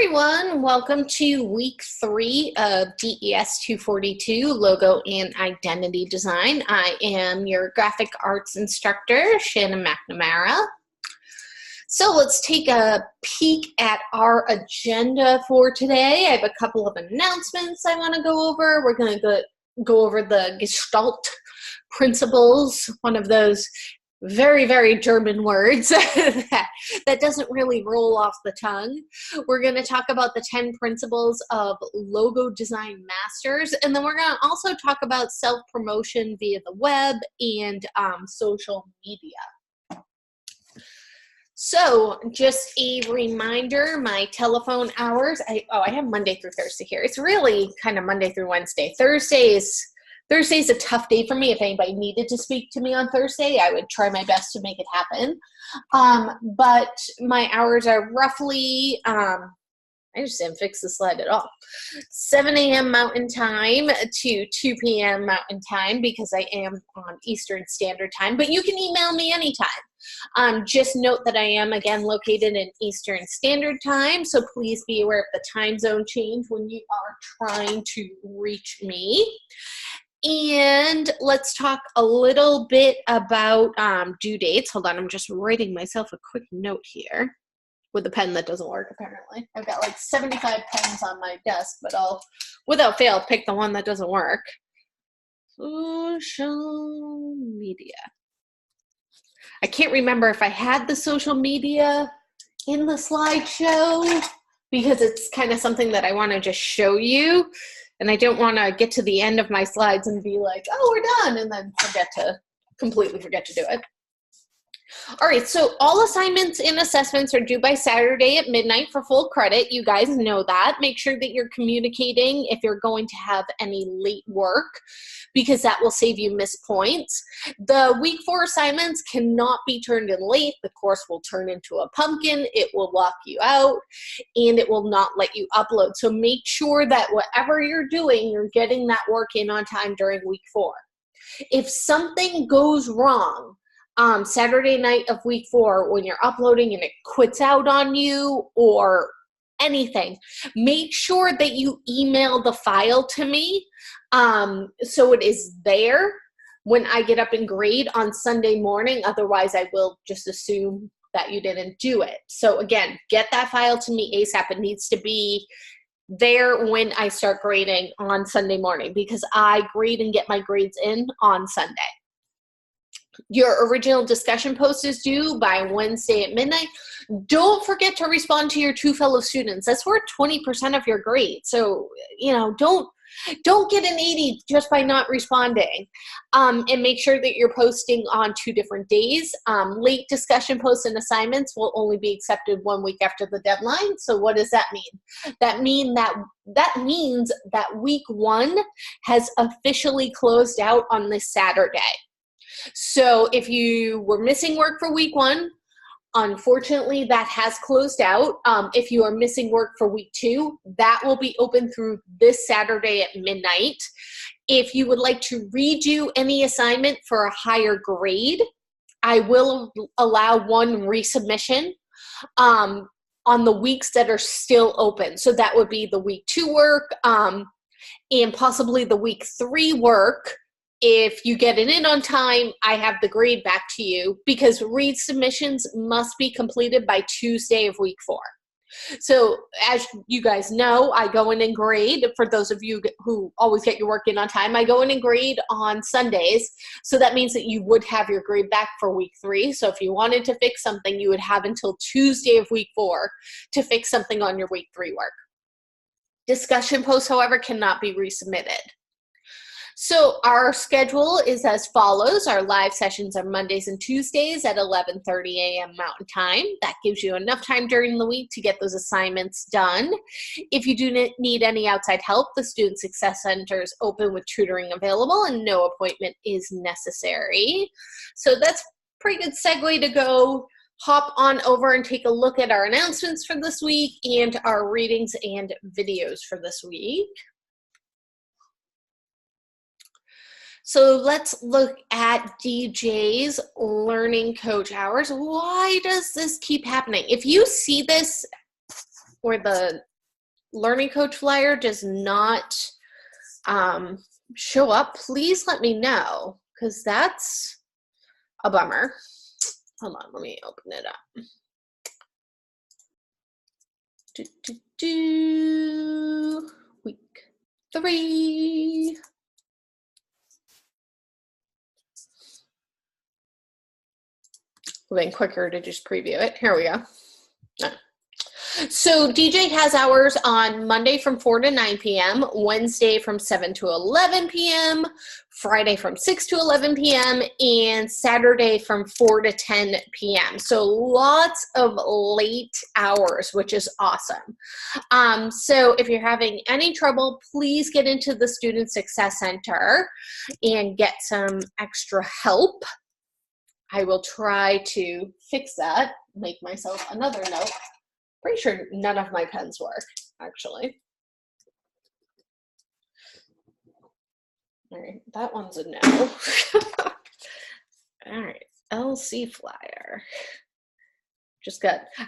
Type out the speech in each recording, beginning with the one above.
everyone, welcome to week 3 of DES 242, Logo and Identity Design. I am your graphic arts instructor, Shannon McNamara. So let's take a peek at our agenda for today. I have a couple of announcements I want to go over. We're going to go over the Gestalt principles, one of those very, very German words that doesn't really roll off the tongue. We're going to talk about the 10 principles of logo design masters, and then we're going to also talk about self-promotion via the web and social media. So just a reminder, my telephone hours, I have Monday through Thursday here. It's really kind of Monday through Wednesday. Thursday's a tough day for me. If anybody needed to speak to me on Thursday, I would try my best to make it happen. But my hours are roughly, I just didn't fix the slide at all, 7 a.m. Mountain Time to 2 p.m. Mountain Time because I am on Eastern Standard Time. But you can email me anytime. Just note that I am, again, located in Eastern Standard Time, so please be aware of the time zone change when you are trying to reach me. And let's talk a little bit about due dates. Hold on, I'm just writing myself a quick note here with a pen that doesn't work, apparently. I've got like 75 pens on my desk, but I'll, without fail, pick the one that doesn't work. Social media. I can't remember if I had the social media in the slideshow because it's kind of something that I want to just show you. And I don't want to get to the end of my slides and be like, oh, we're done, and then completely forget to do it. All right, so all assignments and assessments are due by Saturday at midnight for full credit. You guys know that. Make sure that you're communicating if you're going to have any late work because that will save you missed points. The week 4 assignments cannot be turned in late. The course will turn into a pumpkin. It will lock you out, and it will not let you upload. So make sure that whatever you're doing, you're getting that work in on time during week 4. If something goes wrong, Saturday night of week 4 when you're uploading and it quits out on you or anything, make sure that you email the file to me so it is there when I get up and grade on Sunday morning. Otherwise, I will just assume that you didn't do it. So again, get that file to me ASAP. It needs to be there when I start grading on Sunday morning because I grade and get my grades in on Sunday. Your original discussion post is due by Wednesday at midnight. Don't forget to respond to your 2 fellow students. That's worth 20% of your grade. So, don't get an 80 just by not responding. And make sure that you're posting on 2 different days. Late discussion posts and assignments will only be accepted 1 week after the deadline. So what does that mean? That means that week 1 has officially closed out on this Saturday. So if you were missing work for week 1, unfortunately, that has closed out. If you are missing work for week 2, that will be open through this Saturday at midnight. If you would like to redo any assignment for a higher grade, I will allow 1 resubmission on the weeks that are still open. So that would be the week 2 work and possibly the week 3 work. If you get it in on time, I have the grade back to you because read submissions must be completed by Tuesday of week 4. So as you guys know, I go in and grade. For those of you who always get your work in on time, I go in and grade on Sundays. So that means that you would have your grade back for week 3. So if you wanted to fix something, you would have until Tuesday of week 4 to fix something on your week 3 work. Discussion posts, however, cannot be resubmitted. So our schedule is as follows. Our live sessions are Mondays and Tuesdays at 11:30 a.m. Mountain Time. That gives you enough time during the week to get those assignments done. If you do need any outside help, the Student Success Center is open with tutoring available and no appointment is necessary. So that's a pretty good segue to go hop on over and take a look at our announcements for this week and our readings and videos for this week. So let's look at DJ's Learning Coach Hours. Why does this keep happening? If you see this where the Learning Coach flyer does not show up, please let me know, because that's a bummer. Hold on, let me open it up. Week 3. Been quicker to just preview it. Here we go. So DJ has hours on Monday from 4 to 9 p.m., Wednesday from 7 to 11 p.m., Friday from 6 to 11 p.m., and Saturday from 4 to 10 p.m. So lots of late hours, which is awesome. So if you're having any trouble, please get into the Student Success Center and get some extra help. I will try to fix that, make myself another note. Pretty sure none of my pens work, actually. All right, that one's a no. All right, LC flyer.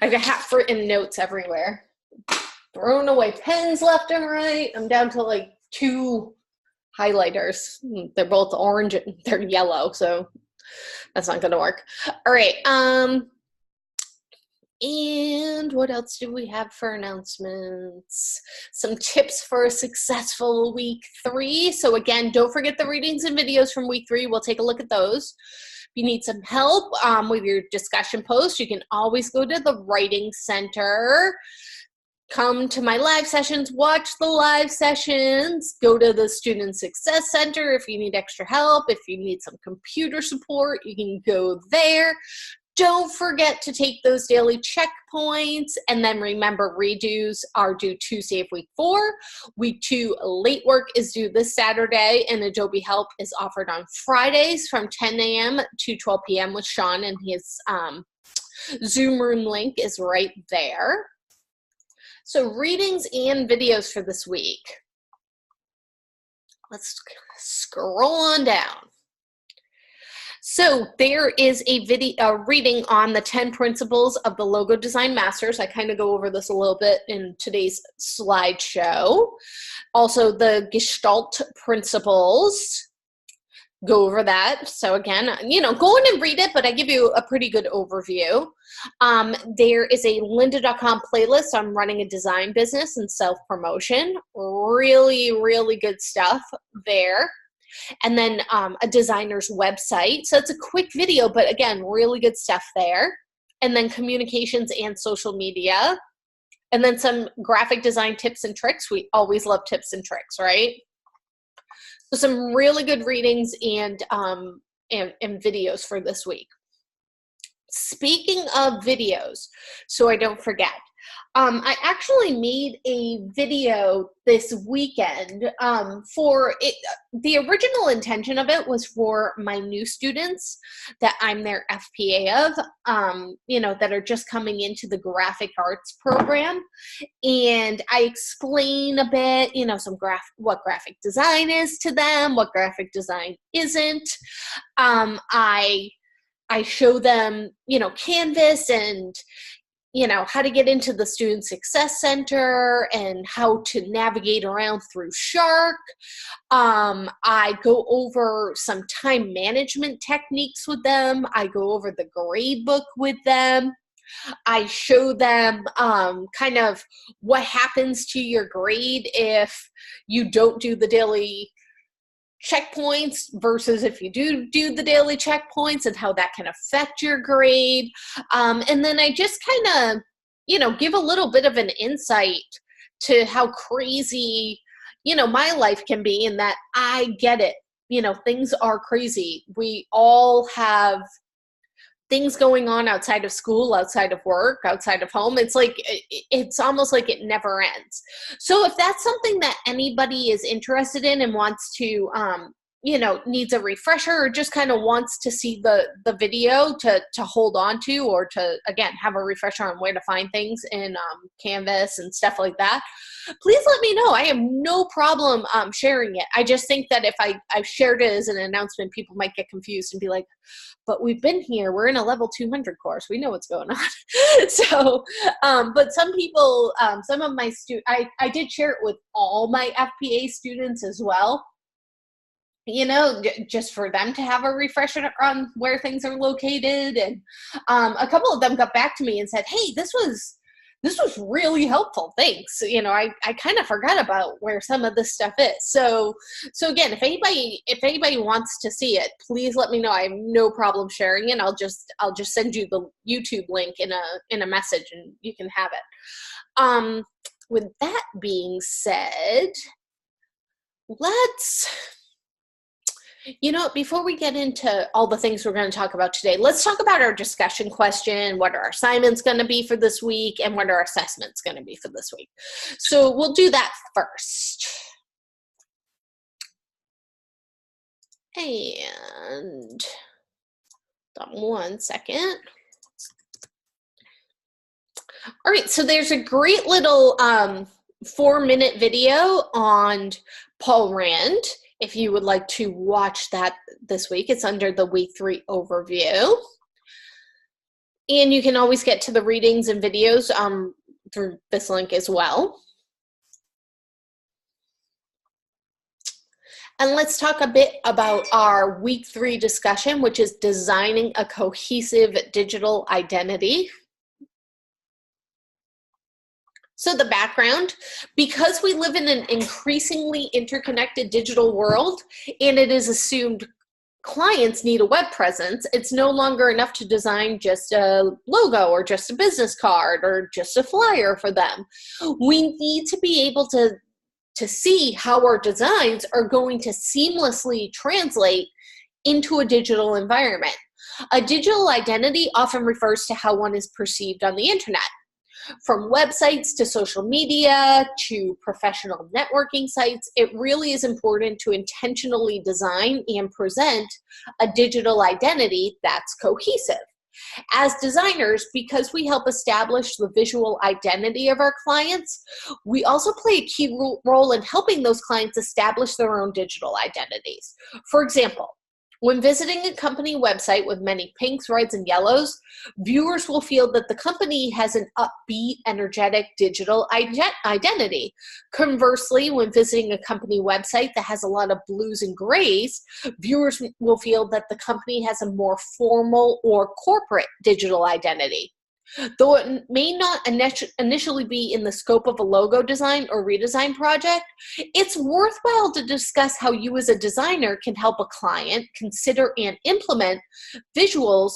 I've got half-written notes everywhere. Throwing away pens left and right. I'm down to like 2 highlighters. They're both orange and they're yellow, so that's not gonna work. All right, and what else do we have for announcements? Some tips for a successful week 3. So again, don't forget the readings and videos from week 3. We'll take a look at those. If you need some help with your discussion post, you can always go to the Writing Center. Come to my live sessions, watch the live sessions, go to the Student Success Center if you need extra help. If you need some computer support, you can go there. Don't forget to take those daily checkpoints, and then remember, redos are due Tuesday of week 4. Week 2 late work is due this Saturday, and Adobe Help is offered on Fridays from 10 a.m. to 12 p.m. with Sean, and his Zoom room link is right there. So readings and videos for this week. Let's scroll on down. So there is a reading on the 10 principles of the Logo Design Masters. I kind of go over this a little bit in today's slideshow. Also the Gestalt principles, go over that. So again, go in and read it, but I give you a pretty good overview. There is a lynda.com playlist on running a design business and self-promotion. Really, really good stuff there. And then a designer's website. So it's a quick video, but again, really good stuff there. And then communications and social media. And then some graphic design tips and tricks. We always love tips and tricks, right? So some really good readings and videos for this week. Speaking of videos, so I don't forget, I actually made a video this weekend for it. The original intention of it was for my new students that I'm their FPA of, that are just coming into the graphic arts program. And I explain a bit, what graphic design is to them, what graphic design isn't. I show them, Canvas and, how to get into the Student Success Center and how to navigate around through Shark. I go over some time management techniques with them. I go over the grade book with them. I show them kind of what happens to your grade if you don't do the daily checkpoints versus if you do the daily checkpoints and how that can affect your grade. And then I just kind of, give a little bit of an insight to how crazy, my life can be, and that I get it. Things are crazy. We all have things going on outside of school, outside of work, outside of home. It's almost like it never ends. So if that's something that anybody is interested in and wants to, needs a refresher or just kind of wants to see the video to hold on to, or to, again, have a refresher on where to find things in Canvas and stuff like that, please let me know. I have no problem sharing it. I just think that if I've shared it as an announcement, people might get confused and be like, but we've been here. We're in a level 200 course. We know what's going on. So, but some people, some of my students, I did share it with all my FPA students as well, just for them to have a refresher on where things are located. And a couple of them got back to me and said, hey, this was really helpful. Thanks. I kind of forgot about where some of this stuff is. So again, if anybody wants to see it, please let me know. I have no problem sharing it. I'll just send you the YouTube link in a message and you can have it. With that being said, before we get into all the things we're going to talk about today, let's talk about our discussion question, what are our assignments going to be for this week, and what are our assessments going to be for this week. So we'll do that first. And one second. All right, so there's a great little 4-minute video on Paul Rand. If you would like to watch that this week, it's under the week 3 overview. And you can always get to the readings and videos through this link as well. And let's talk a bit about our week 3 discussion, which is designing a cohesive digital identity. So the background, because we live in an increasingly interconnected digital world, and it is assumed clients need a web presence, it's no longer enough to design just a logo or just a business card or just a flyer for them. We need to be able to see how our designs are going to seamlessly translate into a digital environment. A digital identity often refers to how one is perceived on the internet. From websites to social media to professional networking sites, it really is important to intentionally design and present a digital identity that's cohesive. As designers, because we help establish the visual identity of our clients, we also play a key role in helping those clients establish their own digital identities. For example, when visiting a company website with many pinks, reds, and yellows, viewers will feel that the company has an upbeat, energetic digital identity. Conversely, when visiting a company website that has a lot of blues and grays, viewers will feel that the company has a more formal or corporate digital identity. Though it may not initially be in the scope of a logo design or redesign project, it's worthwhile to discuss how you as a designer can help a client consider and implement visuals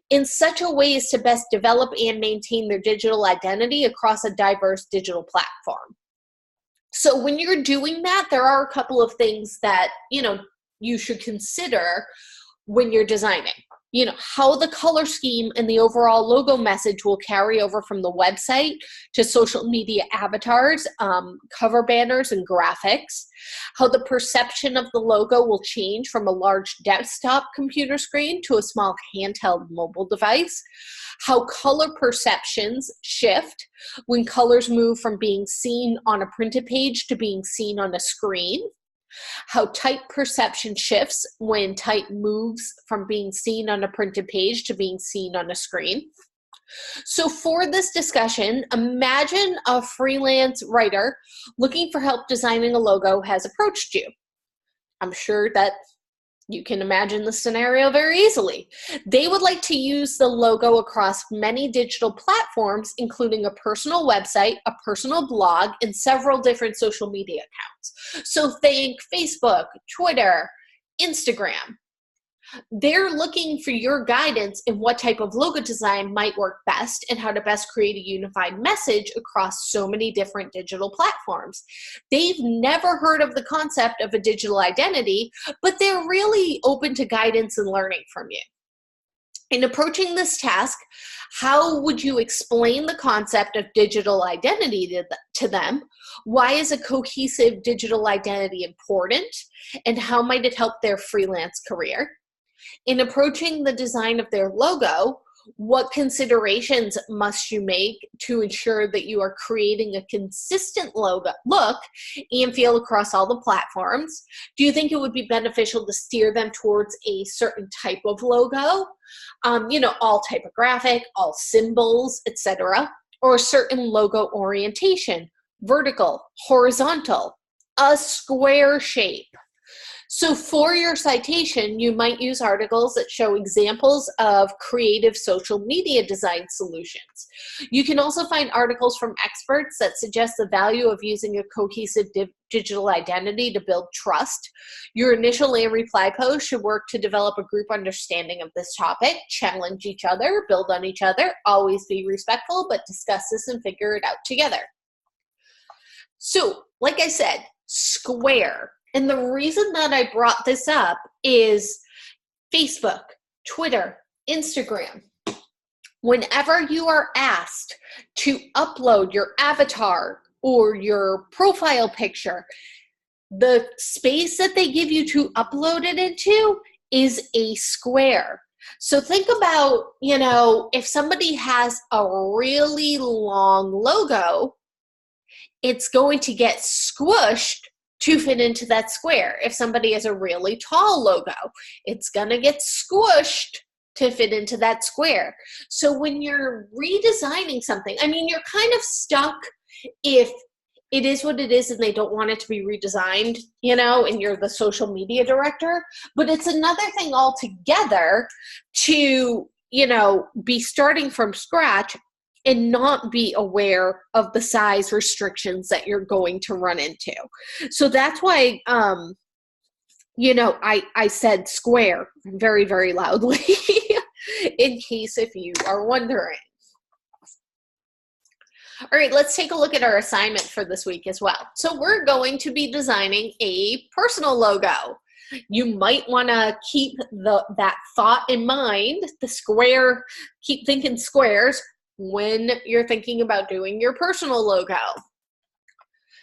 in such a way as to best develop and maintain their digital identity across a diverse digital platform. So when you're doing that, there are a couple of things that, you should consider when you're designing. How the color scheme and the overall logo message will carry over from the website to social media avatars, cover banners, and graphics. How the perception of the logo will change from a large desktop computer screen to a small handheld mobile device. How color perceptions shift when colors move from being seen on a printed page to being seen on a screen. How type perception shifts when type moves from being seen on a printed page to being seen on a screen. So for this discussion, imagine a freelance writer looking for help designing a logo has approached you. I'm sure that you can imagine the scenario very easily. They would like to use the logo across many digital platforms, including a personal website, a personal blog, and several different social media accounts. So think Facebook, Twitter, Instagram. They're looking for your guidance in what type of logo design might work best and how to best create a unified message across so many different digital platforms. They've never heard of the concept of a digital identity, but they're really open to guidance and learning from you. In approaching this task, how would you explain the concept of digital identity to them? Why is a cohesive digital identity important? And how might it help their freelance career? In approaching the design of their logo, what considerations must you make to ensure that you are creating a consistent logo look and feel across all the platforms? Do you think it would be beneficial to steer them towards a certain type of logo? All typographic, all symbols, etc., or a certain logo orientation, vertical, horizontal, a square shape. So for your citation, you might use articles that show examples of creative social media design solutions. You can also find articles from experts that suggest the value of using a cohesive digital identity to build trust. Your initial and reply post should work to develop a group understanding of this topic, challenge each other, build on each other, always be respectful, but discuss this and figure it out together. So, like I said, square. And the reason that I brought this up is Facebook, Twitter, Instagram. Whenever you are asked to upload your avatar or your profile picture, the space that they give you to upload it into is a square. So think about, if somebody has a really long logo, it's going to get squished to fit into that square. If somebody has a really tall logo, it's going to get squished to fit into that square. So when you're redesigning something, you're kind of stuck if it is what it is and they don't want it to be redesigned, and you're the social media director. But it's another thing altogether to, be starting from scratch and not be aware of the size restrictions that you're going to run into. So that's why, I said square very, very loudly in case if you are wondering. All right, let's take a look at our assignment for this week as well. So we're going to be designing a personal logo. You might want to keep that thought in mind, the square, keep thinking squares when you're thinking about doing your personal logo.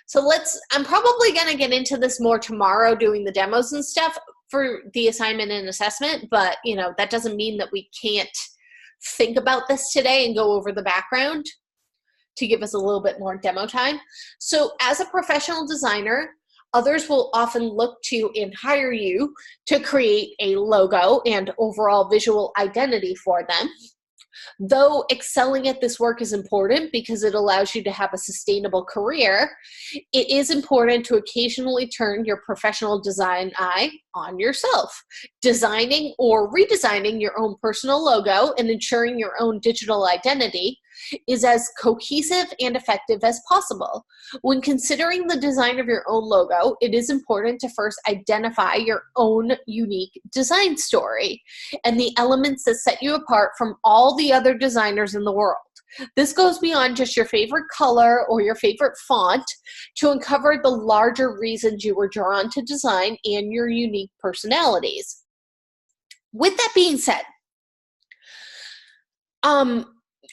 So I'm probably going to get into this more tomorrow doing the demos and stuff for the assignment and assessment, but that doesn't mean that we can't think about this today and go over the background to give us a little bit more demo time. So as a professional designer, others will often look to and hire you to create a logo and overall visual identity for them. Though excelling at this work is important because it allows you to have a sustainable career, it is important to occasionally turn your professional design eye on yourself. Designing or redesigning your own personal logo and ensuring your own digital identity is as cohesive and effective as possible. When considering the design of your own logo, it is important to first identify your own unique design story and the elements that set you apart from all the other designers in the world. This goes beyond just your favorite color or your favorite font to uncover the larger reasons you were drawn to design and your unique personalities. With that being said,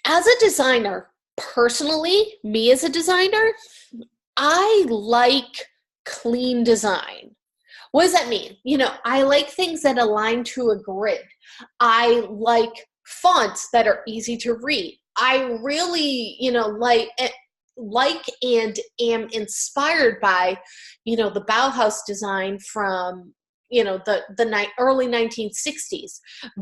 as a designer, personally, me as a designer, I like clean design. What does that mean? I like things that align to a grid. I like fonts that are easy to read. I really, like and am inspired by, the Bauhaus design from, the early 1960s,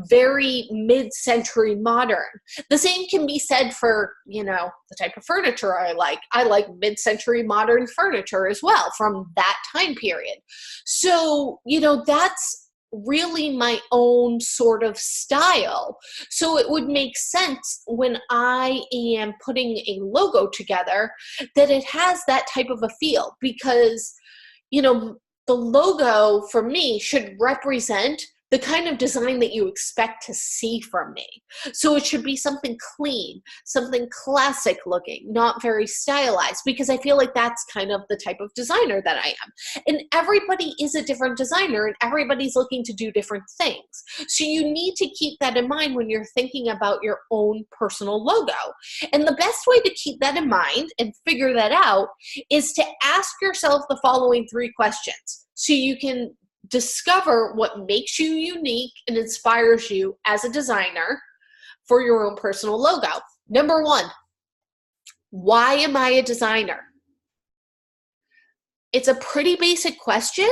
very mid-century modern. The same can be said for, the type of furniture I like. I like mid-century modern furniture as well from that time period. So, that's really my own sort of style. So it would make sense when I am putting a logo together that it has that type of a feel because, the logo for me should represent the kind of design that you expect to see from me. So it should be something clean, something classic looking, not very stylized, because I feel like that's kind of the type of designer that I am. And everybody is a different designer, and everybody's looking to do different things. So you need to keep that in mind when you're thinking about your own personal logo. And the best way to keep that in mind and figure that out is to ask yourself the following 3 questions, so you can discover what makes you unique and inspires you as a designer for your own personal logo. Number 1, why am I a designer? It's a pretty basic question,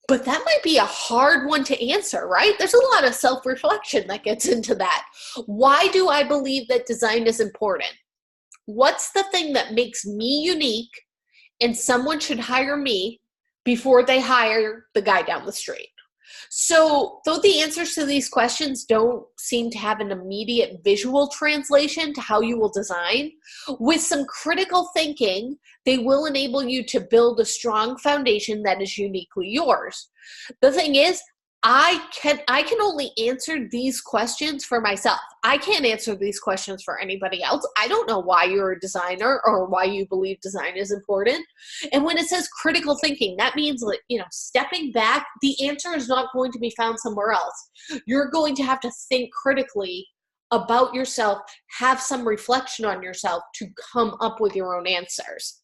but that might be a hard one to answer, right? There's a lot of self-reflection that gets into that. Why do I believe that design is important? What's the thing that makes me unique and someone should hire me before they hire the guy down the street? So though the answers to these questions don't seem to have an immediate visual translation to how you will design, with some critical thinking, they will enable you to build a strong foundation that is uniquely yours. The thing is, I can only answer these questions for myself. I can't answer these questions for anybody else. I don't know why you're a designer or why you believe design is important. And when it says critical thinking, that means, like, stepping back, the answer is not going to be found somewhere else. You're going to have to think critically about yourself, have some reflection on yourself to come up with your own answers.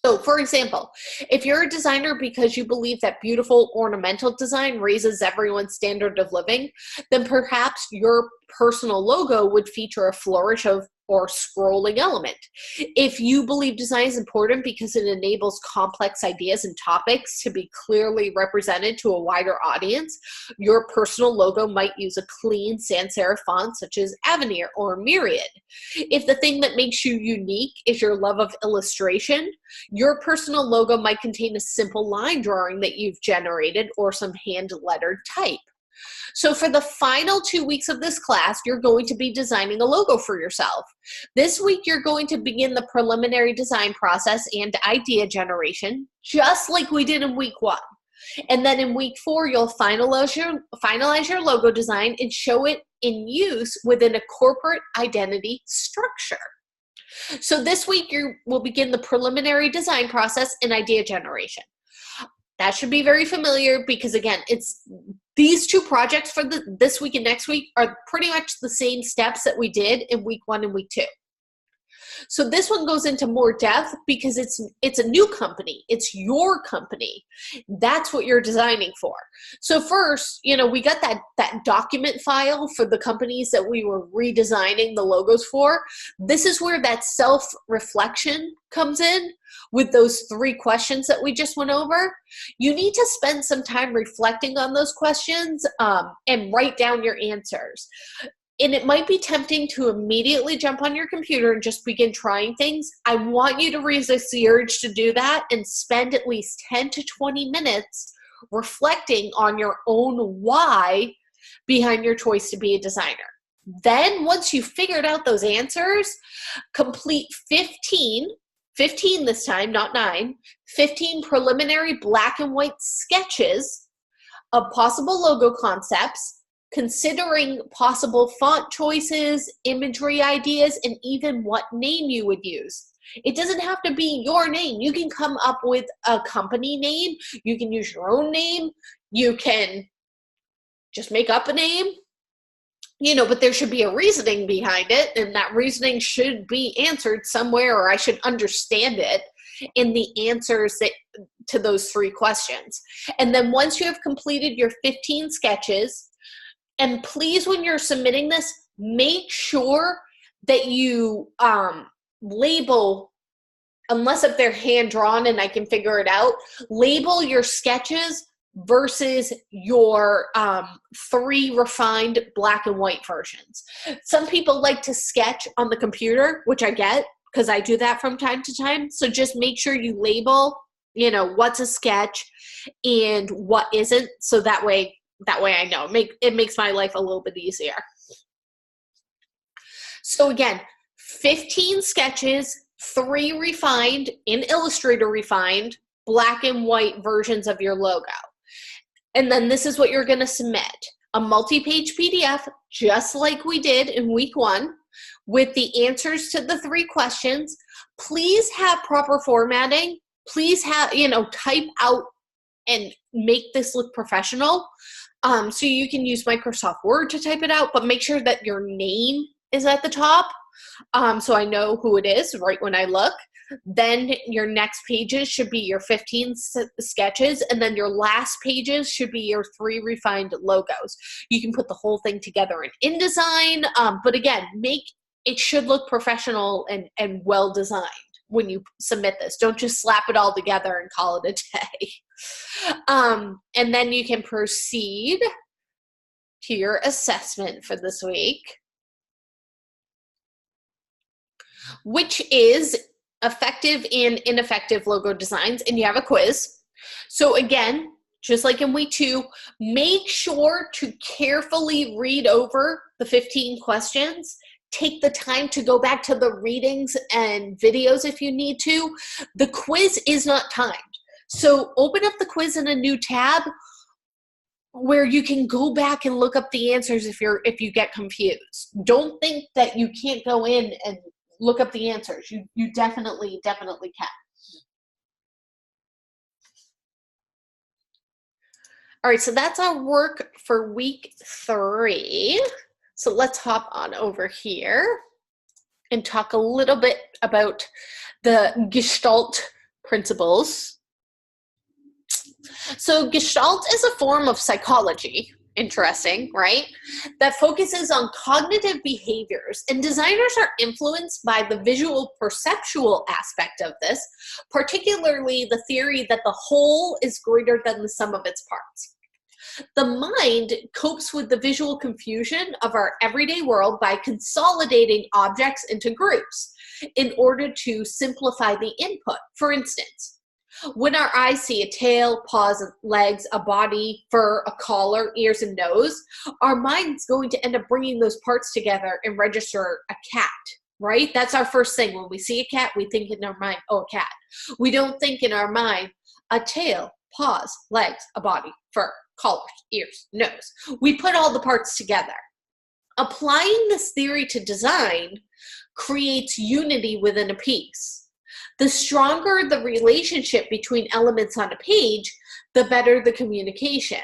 So, for example, if you're a designer because you believe that beautiful ornamental design raises everyone's standard of living, then perhaps your personal logo would feature a flourish of or scrolling element. If you believe design is important because it enables complex ideas and topics to be clearly represented to a wider audience, your personal logo might use a clean sans serif font such as Avenir or Myriad. If the thing that makes you unique is your love of illustration, your personal logo might contain a simple line drawing that you've generated or some hand-lettered type. So for the final 2 weeks of this class, you're going to be designing a logo for yourself. This week, you're going to begin the preliminary design process and idea generation, just like we did in week 1. And then in week 4, you'll finalize your logo design and show it in use within a corporate identity structure. So this week, you will begin the preliminary design process and idea generation. That should be very familiar because, again, these 2 projects for this week and next week are pretty much the same steps that we did in week 1 and week 2. So this one goes into more depth because it's a new company. It's your company. That's what you're designing for. So first, we got that document file for the companies that we were redesigning the logos for. This is where that self-reflection comes in with those 3 questions that we just went over. You need to spend some time reflecting on those questions and write down your answers. And it might be tempting to immediately jump on your computer and just begin trying things. I want you to resist the urge to do that and spend at least 10 to 20 minutes reflecting on your own why behind your choice to be a designer. Then once you've figured out those answers, complete 15 this time, not 9, 15 preliminary black and white sketches of possible logo concepts, considering possible font choices, imagery ideas, and even what name you would use. It doesn't have to be your name. You can come up with a company name. You can use your own name. You can just make up a name, but there should be a reasoning behind it, and that reasoning should be answered somewhere, or I should understand it in the answers to those 3 questions. And then once you have completed your 15 sketches, and please, when you're submitting this, make sure that you label, unless if they're hand-drawn and I can figure it out, label your sketches versus your 3 refined black and white versions. Some people like to sketch on the computer, which I get because I do that from time to time. So just make sure you label, what's a sketch and what isn't, so that way I know. It makes my life a little bit easier. So again, 15 sketches, 3 refined, in Illustrator refined, black and white versions of your logo. And then this is what you're going to submit. A multi-page PDF, just like we did in week 1, with the answers to the 3 questions. Please have proper formatting. Please have, type out and make this look professional. So you can use Microsoft Word to type it out, but make sure that your name is at the top, so I know who it is right when I look. Then your next pages should be your 15 sketches, and then your last pages should be your 3 refined logos. You can put the whole thing together in InDesign, but again, it should look professional and well designed when you submit this. Don't just slap it all together and call it a day. And then you can proceed to your assessment for this week, which is effective and ineffective logo designs, and you have a quiz. So again, just like in week 2, make sure to carefully read over the 15 questions. Take the time to go back to the readings and videos if you need to. The quiz is not timed. So open up the quiz in a new tab where you can go back and look up the answers if you get confused. Don't think that you can't go in and look up the answers. You definitely can. All right, so that's our work for week 3. So let's hop on over here and talk a little bit about the Gestalt principles. So Gestalt is a form of psychology, interesting, right? That focuses on cognitive behaviors, and designers are influenced by the visual perceptual aspect of this, particularly the theory that the whole is greater than the sum of its parts. The mind copes with the visual confusion of our everyday world by consolidating objects into groups in order to simplify the input. For instance, when our eyes see a tail, paws, legs, a body, fur, a collar, ears, and nose, our mind's going to end up bringing those parts together and register a cat, right? That's our first thing. When we see a cat, we think in our mind, oh, a cat. We don't think in our mind, a tail, paws, legs, a body, fur, collars, ears, nose. We put all the parts together. Applying this theory to design creates unity within a piece. The stronger the relationship between elements on a page, the better the communication.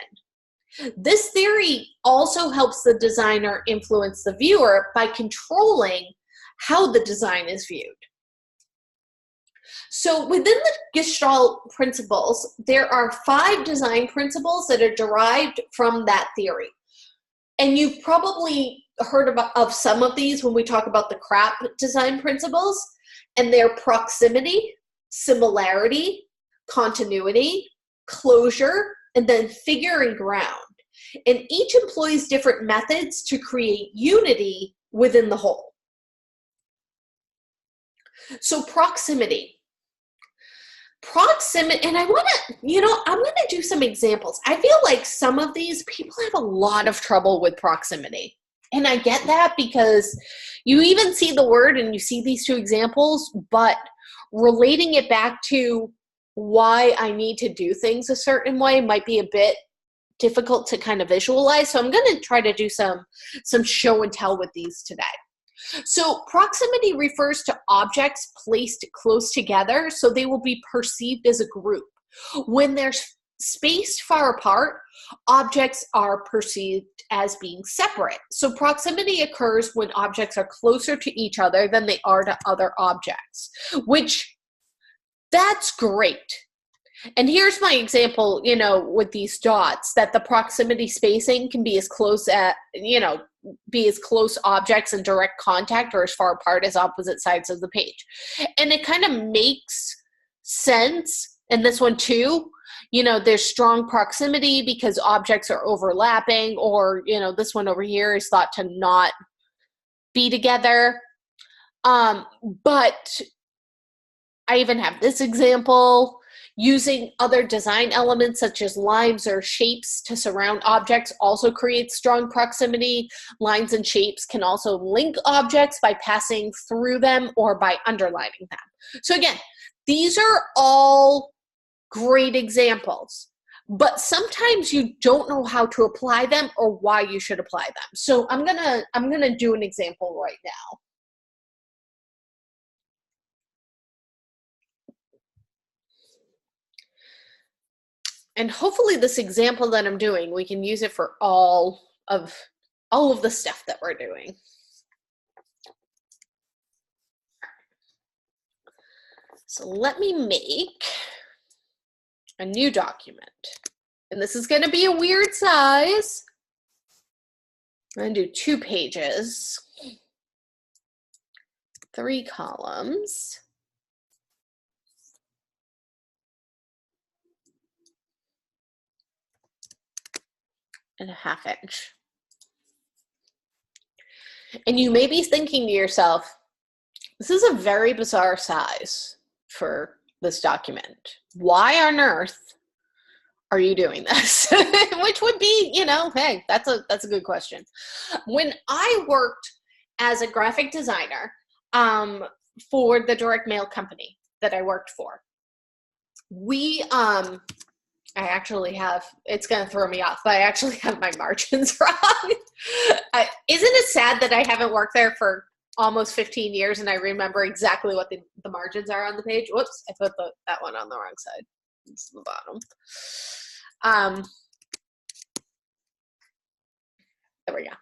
This theory also helps the designer influence the viewer by controlling how the design is viewed. So within the Gestalt principles, there are 5 design principles that are derived from that theory. And you've probably heard of some of these when we talk about the CRAP design principles, and they're proximity, similarity, continuity, closure, and then figure and ground. And each employs different methods to create unity within the whole. So proximity, and I want to, I'm going to do some examples. I feel like some of these people have a lot of trouble with proximity. And I get that because you even see the word and you see these 2 examples, but relating it back to why I need to do things a certain way might be a bit difficult to kind of visualize. So I'm going to try to do some show and tell with these today. So proximity refers to objects placed close together, so they will be perceived as a group. When they're spaced far apart, objects are perceived as being separate. So proximity occurs when objects are closer to each other than they are to other objects, which that's great. And here's my example, with these dots, that the proximity spacing can be as close be as close objects in direct contact or as far apart as opposite sides of the page. And it kind of makes sense in this one too. There's strong proximity because objects are overlapping, or, this one over here is thought to not be together. But I even have this example. Using other design elements such as lines or shapes to surround objects also creates strong proximity. Lines and shapes can also link objects by passing through them or by underlining them. So again, these are all great examples, but sometimes you don't know how to apply them or why you should apply them. So I'm gonna do an example right now. And hopefully this example that I'm doing, we can use it for all of the stuff that we're doing. So let me make a new document. And this is going to be a weird size. I'm going to do 2 pages, 3 columns. And a 1/2 inch. And you may be thinking to yourself, this is a very bizarre size for this document. Why on earth are you doing this? Which would be, you know, hey, that's a good question. When I worked as a graphic designer for the direct mail company that I worked for, we I actually have, it's going to throw me off, but I actually have my margins wrong. Isn't it sad that I haven't worked there for almost 15 years and I remember exactly what the margins are on the page? Whoops, I put that one on the wrong side. It's the bottom. There we go.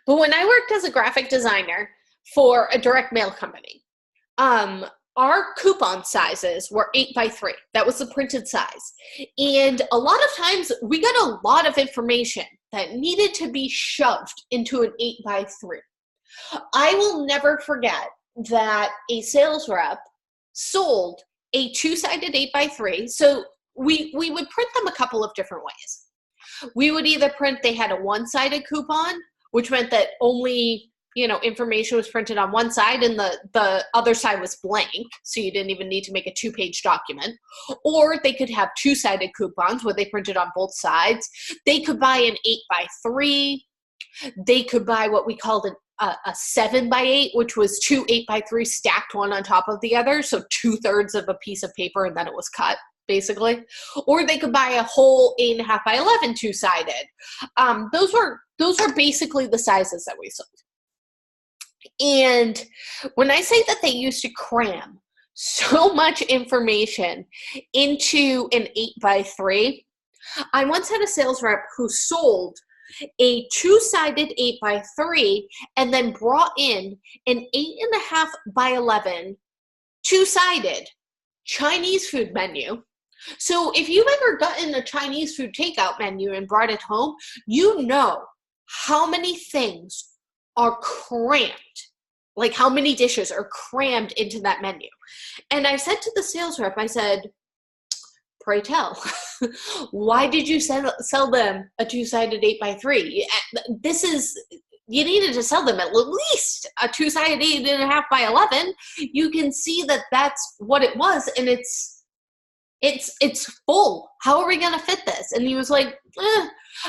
But when I worked as a graphic designer for a direct mail company, our coupon sizes were 8x3. That was the printed size. And a lot of times we got a lot of information that needed to be shoved into an 8x3. I will never forget that a sales rep sold a 2-sided 8x3. So we would print them a couple of different ways. We would either print, they had a 1-sided coupon, which meant that only, you know, information was printed on one side and the other side was blank, so you didn't even need to make a 2-page document. Or they could have 2-sided coupons where they printed on both sides. They could buy an 8x3. They could buy what we called a 7x8, which was 2 8x3 stacked one on top of the other, so 2/3 of a piece of paper and then it was cut, basically. Or they could buy a whole 8.5x11 2-sided. Those were basically the sizes that we sold. And when I say that they used to cram so much information into an 8x3, I once had a sales rep who sold a 2-sided 8x3 and then brought in an 8.5x11 2-sided Chinese food menu. So if you've ever gotten a Chinese food takeout menu and brought it home, you know how many things are crammed, like how many dishes are crammed into that menu. And I said to the sales rep, I said, pray tell, why did you sell them a 2-sided 8x3? You needed to sell them at least a 2-sided 8.5x11. You can see that that's what it was, and it's full. How are we going to fit this? And he was like,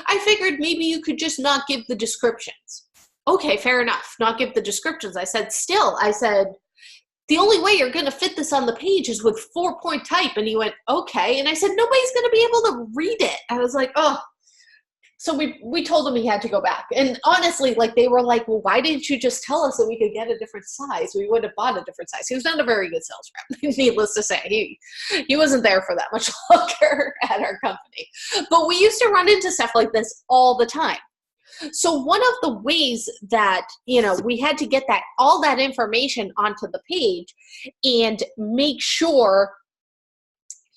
I figured maybe you could just not give the descriptions. Okay, fair enough. Not give the descriptions. I said, the only way you're going to fit this on the page is with 4-point type. And he went, okay. And I said, nobody's going to be able to read it. I was like, oh. So we told him he had to go back. And honestly, like, they were like, well, why didn't you just tell us that we could get a different size? We would have bought a different size. He was not a very good sales rep, needless to say. He wasn't there for that much longer at our company. But we used to run into stuff like this all the time. So one of the ways that, you know, we had to get all that information onto the page and make sure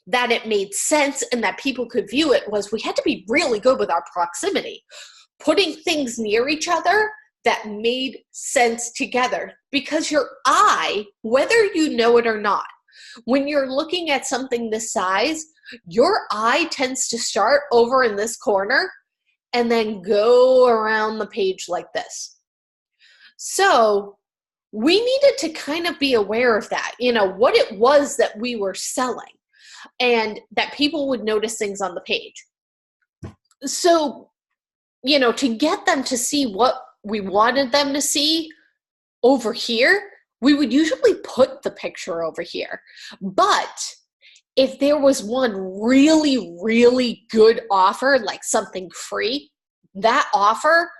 that it made sense and that people could view it was we had to be really good with our proximity, putting things near each other that made sense together. Because your eye, whether you know it or not, when you're looking at something this size, your eye tends to start over in this corner and then go around the page like this. So we needed to kind of be aware of that, you know, what it was that we were selling and that people would notice things on the page. So, you know, to get them to see what we wanted them to see over here, we would usually put the picture over here. But if there was one really, really good offer, like something free, that offer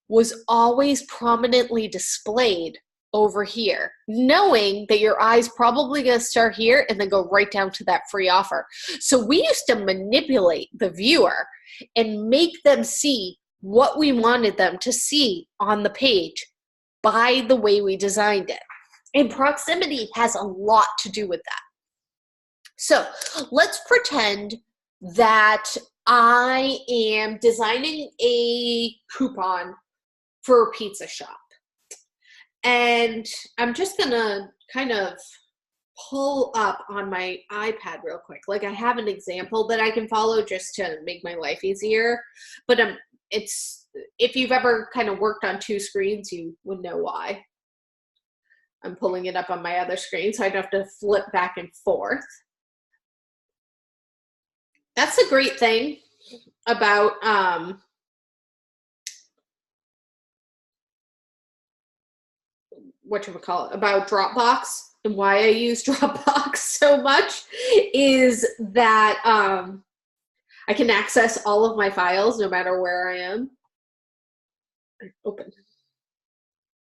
was always prominently displayed over here, knowing that your eye's probably going to start here and then go right down to that free offer. So we used to manipulate the viewer and make them see what we wanted them to see on the page by the way we designed it. And proximity has a lot to do with that. So let's pretend that I am designing a coupon for a pizza shop. And I'm just gonna kind of pull up on my iPad real quick. Like I have an example that I can follow just to make my life easier. But it's, if you've ever kind of worked on two screens, you would know why. I'm pulling it up on my other screen, so I don't have to flip back and forth. That's the great thing about about Dropbox, and why I use Dropbox so much is that I can access all of my files no matter where I am. Open.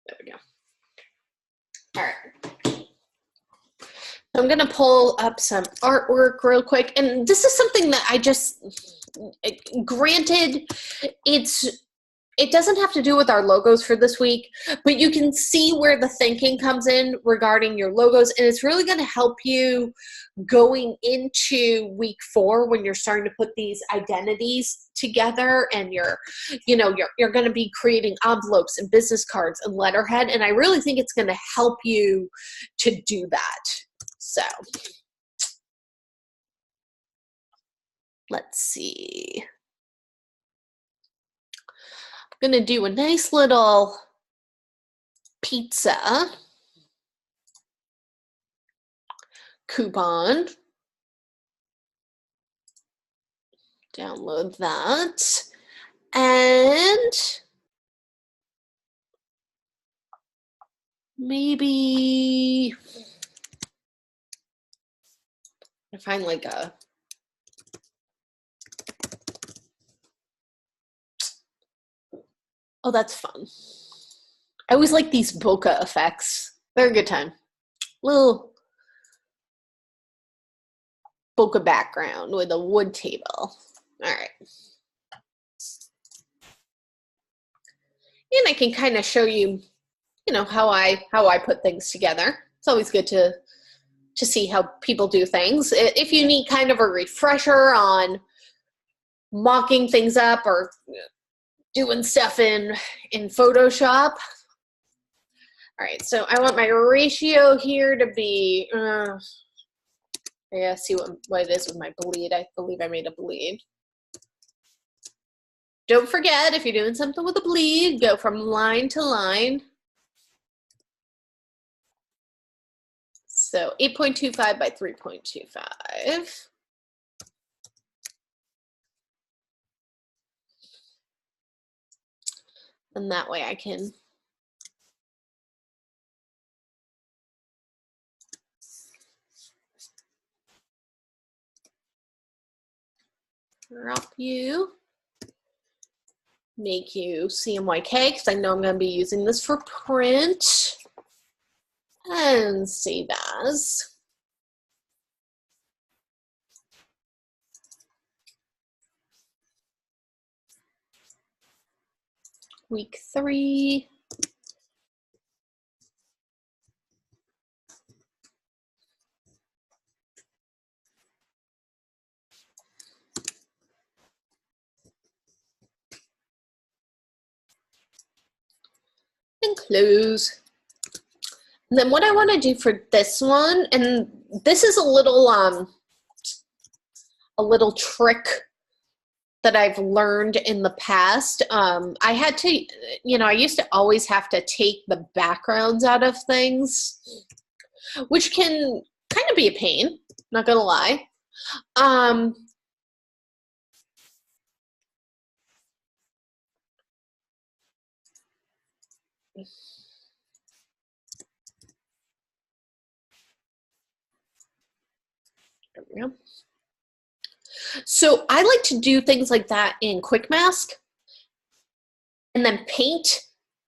There we go. All right. So I'm going to pull up some artwork real quick. And this is something that I just, granted, it doesn't have to do with our logos for this week, but you can see where the thinking comes in regarding your logos. And it's really going to help you going into week 4 when you're starting to put these identities together, and you're going to be creating envelopes and business cards and letterhead. And I really think it's going to help you to do that. So let's see. I'm going to do a nice little pizza coupon. Download that. And maybe I find like a oh, that's fun. I always like these bokeh effects. They're a good time. Little bokeh background with a wood table. All right. And I can kind of show you, how I put things together. It's always good to see how people do things. If you need kind of a refresher on mocking things up or doing stuff in Photoshop. All right, so I want my ratio here to be, I gotta see what it is with my bleed. I believe I made a bleed. Don't forget, if you're doing something with a bleed, go from line to line. So 8.25 by 3.25. And that way I can drop you, make you CMYK, because I know I'm going to be using this for print, and save as. Week 3. And close. And then what I want to do for this one, and this is a little trick that I've learned in the past. I had to, I used to always have to take the backgrounds out of things, which can kind of be a pain, not gonna lie. Yeah. So I like to do things like that in Quick Mask and then paint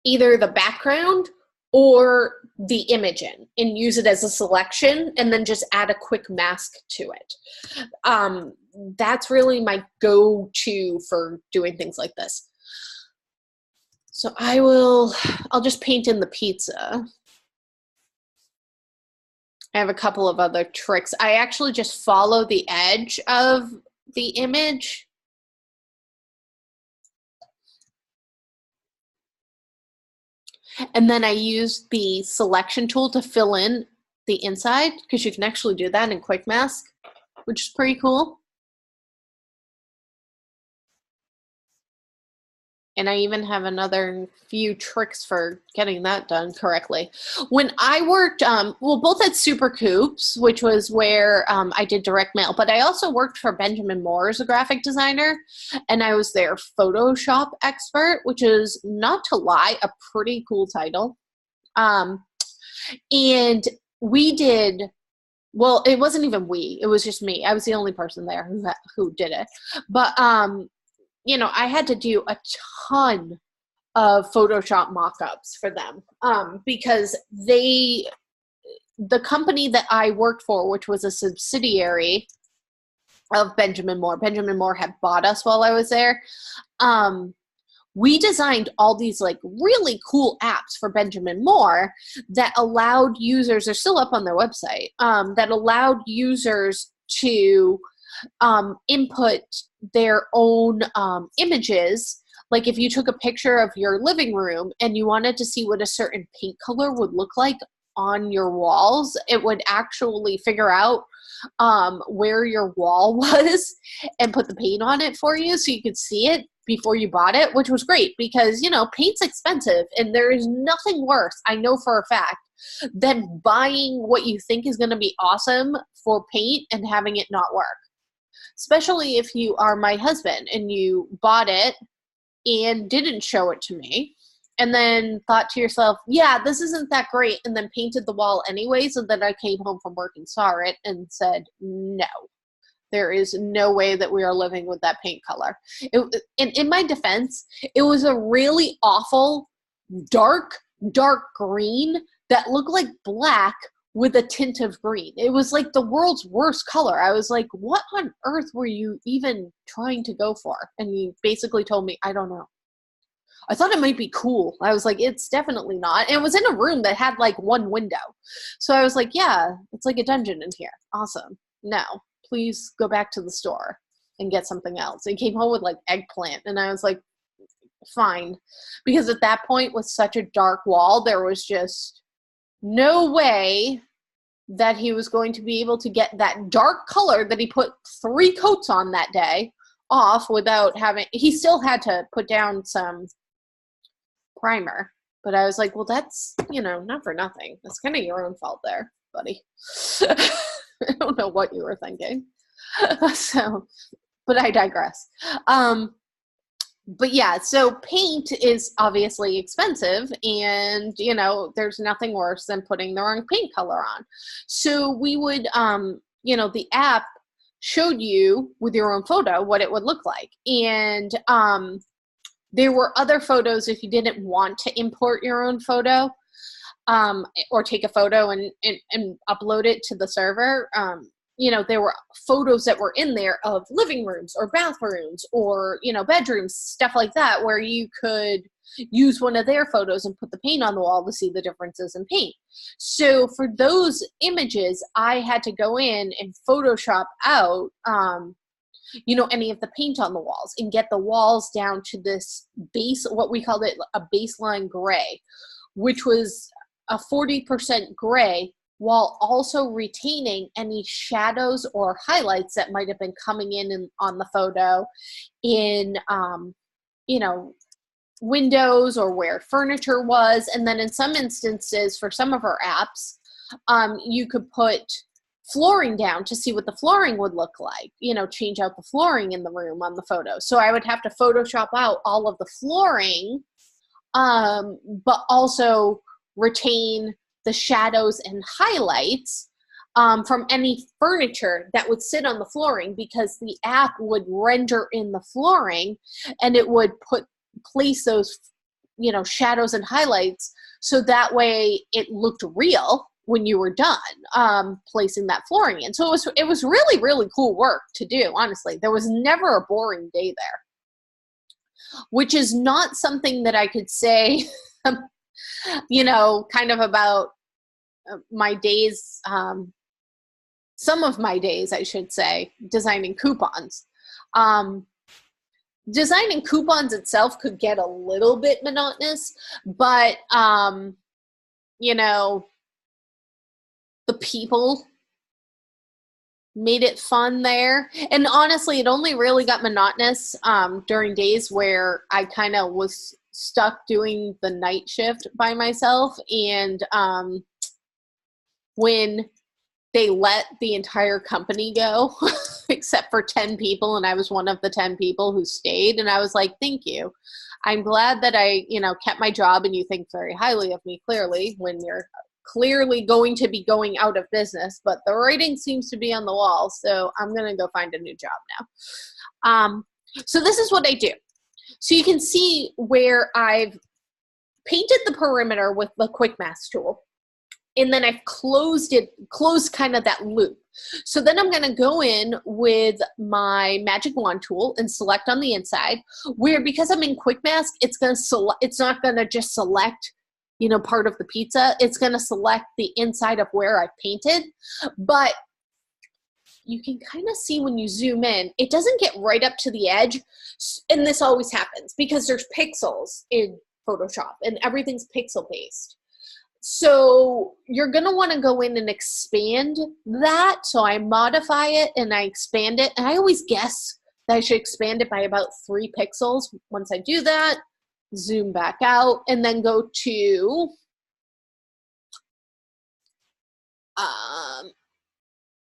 either the background or the image in and use it as a selection and then just add a quick mask to it. That's really my go-to for doing things like this. So I'll just paint in the pizza. I have a couple of other tricks. I actually just follow the edge of the image. And then I use the selection tool to fill in the inside, because you can actually do that in Quick Mask, which is pretty cool. And I even have another few tricks for getting that done correctly. When I worked, well, both at Supercoops, which was where I did direct mail, but I also worked for Benjamin Moore as a graphic designer, and I was their Photoshop expert, which is, not to lie, a pretty cool title. And we did, well, it wasn't even we, it was just me. I was the only person there who did it. But, you know, I had to do a ton of Photoshop mock-ups for them because the company that I worked for, which was a subsidiary of Benjamin Moore had bought us while I was there. We designed all these like really cool apps for Benjamin Moore that allowed users, they're still up on their website, that allowed users to input their own images. Like if you took a picture of your living room and you wanted to see what a certain paint color would look like on your walls, it would actually figure out where your wall was and put the paint on it for you so you could see it before you bought it, which was great because, you know, paint's expensive and there is nothing worse, I know for a fact, than buying what you think is going to be awesome for paint and having it not work. Especially if you are my husband and you bought it and didn't show it to me and then thought to yourself, yeah, this isn't that great, and then painted the wall anyways, and then I came home from work and saw it and said, no, there is no way that we are living with that paint color. In my defense, it was a really awful, dark green that looked like black with a tint of green. It was like the world's worst color. I was like, what on earth were you even trying to go for? And he basically told me, I don't know. I thought it might be cool. I was like, it's definitely not. And it was in a room that had like one window. So I was like, yeah, it's like a dungeon in here. Awesome. No, please go back to the store and get something else. And he came home with like eggplant. And I was like, fine. Because at that point, with such a dark wall, there was just no way that he was going to be able to get that dark color that he put 3 coats on that day off without having, he still had to put down some primer. But I was like, well, that's, you know, not for nothing. That's kind of your own fault there, buddy. I don't know what you were thinking. So, but I digress. But yeah, so paint is obviously expensive, and, you know, there's nothing worse than putting the wrong paint color on. So we would, you know, the app showed you with your own photo what it would look like. And there were other photos if you didn't want to import your own photo or take a photo and upload it to the server. You know, there were photos that were in there of living rooms or bathrooms or, you know, bedrooms, stuff like that, where you could use one of their photos and put the paint on the wall to see the differences in paint. So for those images, I had to go in and Photoshop out, you know, any of the paint on the walls and get the walls down to this base, what we called it a baseline gray, which was a 40% gray, while also retaining any shadows or highlights that might have been coming in on the photo in, you know, windows or where furniture was. And then in some instances, for some of our apps, you could put flooring down to see what the flooring would look like, you know, change out the flooring in the room on the photo. So I would have to Photoshop out all of the flooring, but also retain the shadows and highlights from any furniture that would sit on the flooring, because the app would render in the flooring and it would place those, you know, shadows and highlights, so that way it looked real when you were done placing that flooring in. So it was really, really cool work to do, honestly. There was never a boring day there, which is not something that I could say, you know, kind of about my days, some of my days, I should say, designing coupons. Designing coupons itself could get a little bit monotonous, but, you know, the people made it fun there. And honestly, it only really got monotonous during days where I kind of was stuck doing the night shift by myself. And when they let the entire company go, except for 10 people, and I was one of the 10 people who stayed, and I was like, thank you. I'm glad that I, you know, kept my job, and you think very highly of me, clearly, when you're clearly going to be going out of business, but the writing seems to be on the wall, so I'm going to go find a new job now. So this is what I do. So you can see where I've painted the perimeter with the Quick Mask tool, and then I've closed kind of that loop. So then I'm going to go in with my Magic Wand tool and select on the inside, where because I'm in Quick Mask, it's not going to just select, you know, part of the pizza. It's going to select the inside of where I painted. But you can kind of see when you zoom in, it doesn't get right up to the edge. And this always happens because there's pixels in Photoshop and everything's pixel based. So you're going to want to go in and expand that. So I modify it and I expand it. And I always guess that I should expand it by about 3 pixels. Once I do that, zoom back out and then go to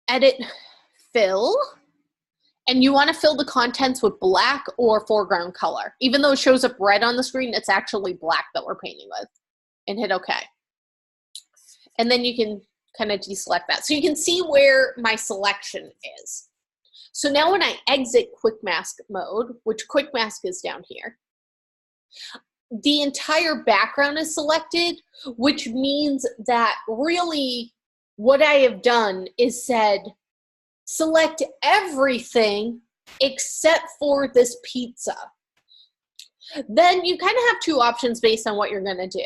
edit fill. And you want to fill the contents with black or foreground color. Even though it shows up red on the screen, it's actually black that we're painting with. And hit OK. And then you can kind of deselect that. So you can see where my selection is. So now when I exit Quick Mask mode, which Quick Mask is down here, the entire background is selected, which means that really what I have done is said, select everything except for this pizza. Then you kind of have 2 options based on what you're going to do.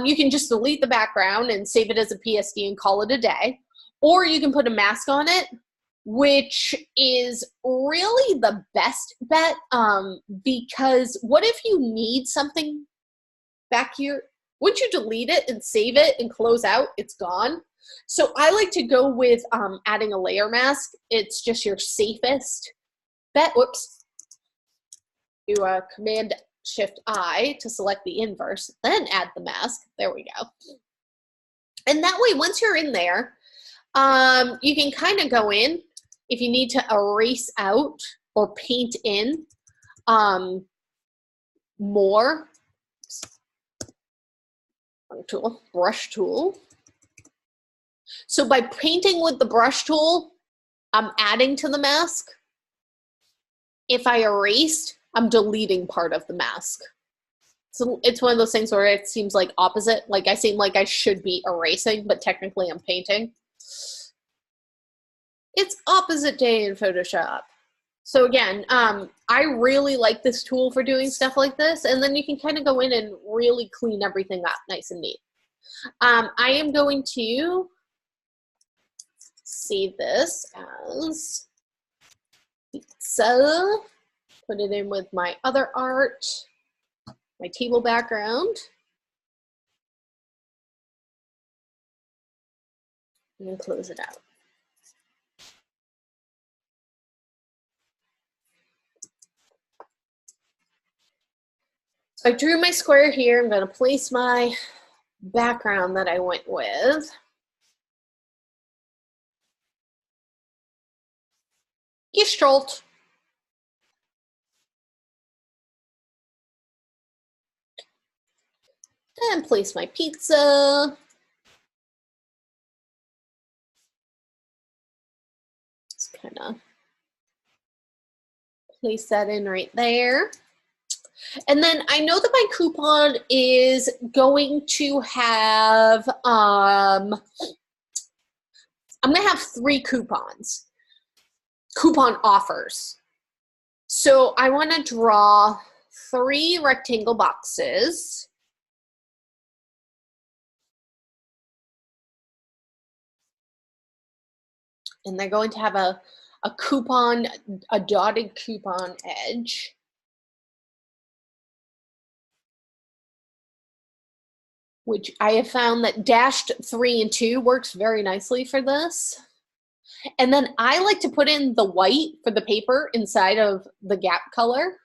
You can just delete the background and save it as a PSD and call it a day. Or you can put a mask on it, which is really the best bet, because what if you need something back here? Once you delete it and save it and close out, it's gone. So I like to go with adding a layer mask. It's just your safest bet. Whoops. Do a Command Shift I to select the inverse, then add the mask. There we go. And that way, once you're in there, you can kind of go in if you need to erase out or paint in more. Tool, brush tool. So by painting with the brush tool, I'm adding to the mask. If I erased, I'm deleting part of the mask. So it's one of those things where it seems like opposite. Like I seem like I should be erasing, but technically I'm painting. It's opposite day in Photoshop. So again, I really like this tool for doing stuff like this. And then you can kind of go in and really clean everything up nice and neat. I am going to save this as pizza. Put it in with my other art, my table background. And then close it out. So I drew my square here. I'm going to place my background that I went with. Gestalt. And place my pizza. kind of place that in right there. And then I know that my coupon is going to have, I'm going to have 3 coupon offers. So I want to draw 3 rectangle boxes. And they're going to have a coupon, a dotted coupon edge. Which I have found that dashed 3 and 2 works very nicely for this. And then I like to put in the white for the paper inside of the gap color.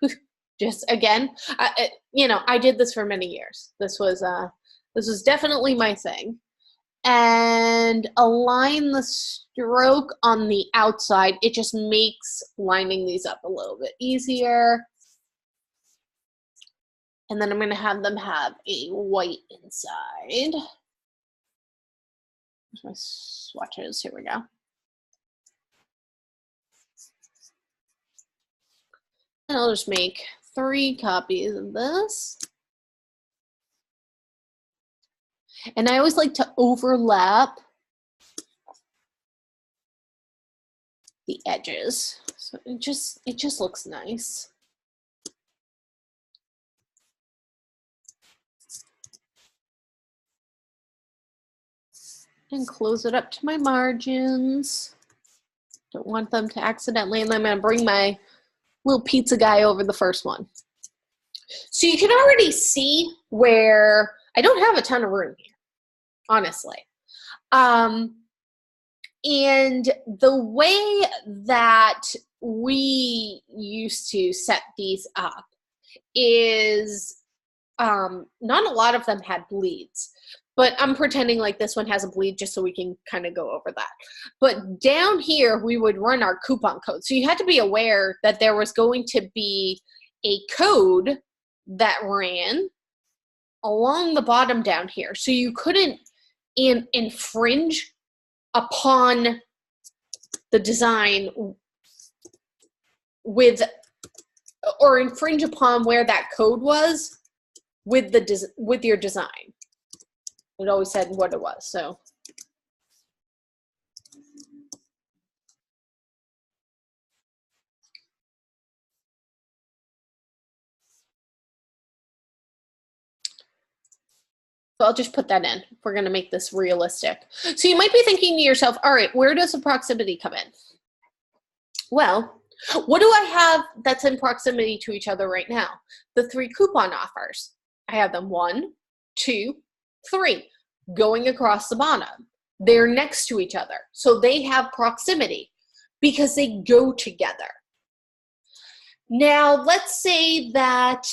Just again, I did this for many years. This was definitely my thing. And align the stroke on the outside. It just makes lining these up a little bit easier. And then I'm going to have them have a white inside. Here's my swatches. Here we go. And I'll just make 3 copies of this. And I always like to overlap the edges. So it just looks nice. And close it up to my margins. Don't want them to accidentally, and then I'm going to bring my little pizza guy over the first one. So you can already see where I don't have a ton of room here, honestly. And the way that we used to set these up is not a lot of them had bleeds. But I'm pretending like this one has a bleed just so we can kind of go over that. But down here, we would run our coupon code. So you had to be aware that there was going to be a code that ran along the bottom down here. So you couldn't infringe upon the design or infringe upon where that code was with your design. It always said what it was, so. So I'll just put that in if we're gonna make this realistic. So you might be thinking to yourself, all right, where does the proximity come in? Well, what do I have that's in proximity to each other right now? The 3 coupon offers. I have them 1, 2, 3 going across the bottom. They're next to each other. So they have proximity because they go together. Now, let's say that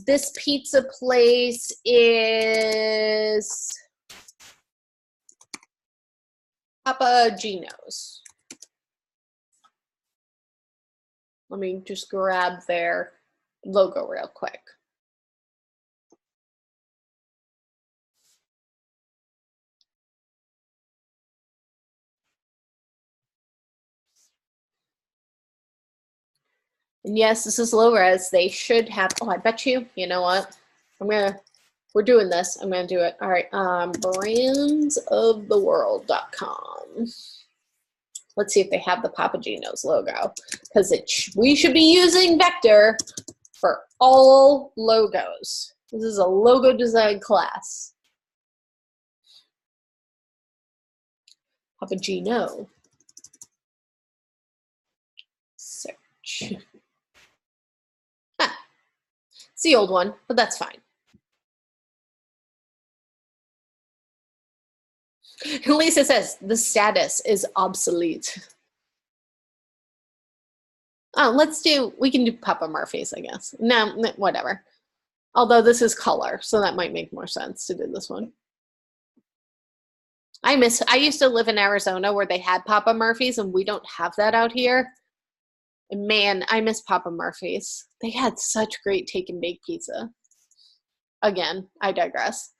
this pizza place is Papa Gino's. Let me just grab their logo real quick. And yes, this is low res. They should have, oh, I bet you know what? We're doing this. I'm going to do it. All right, brandsoftheworld.com. Let's see if they have the Papa Gino's logo, because we should be using vector for all logos. This is a logo design class. Papa Gino. Search. It's the old one, but that's fine. Lisa says the status is obsolete. Oh, we can do Papa Murphy's, I guess. No, whatever. Although this is color, so that might make more sense to do this one. I used to live in Arizona where they had Papa Murphy's, and we don't have that out here. And man, I miss Papa Murphy's. They had such great take and bake pizza. Again, I digress.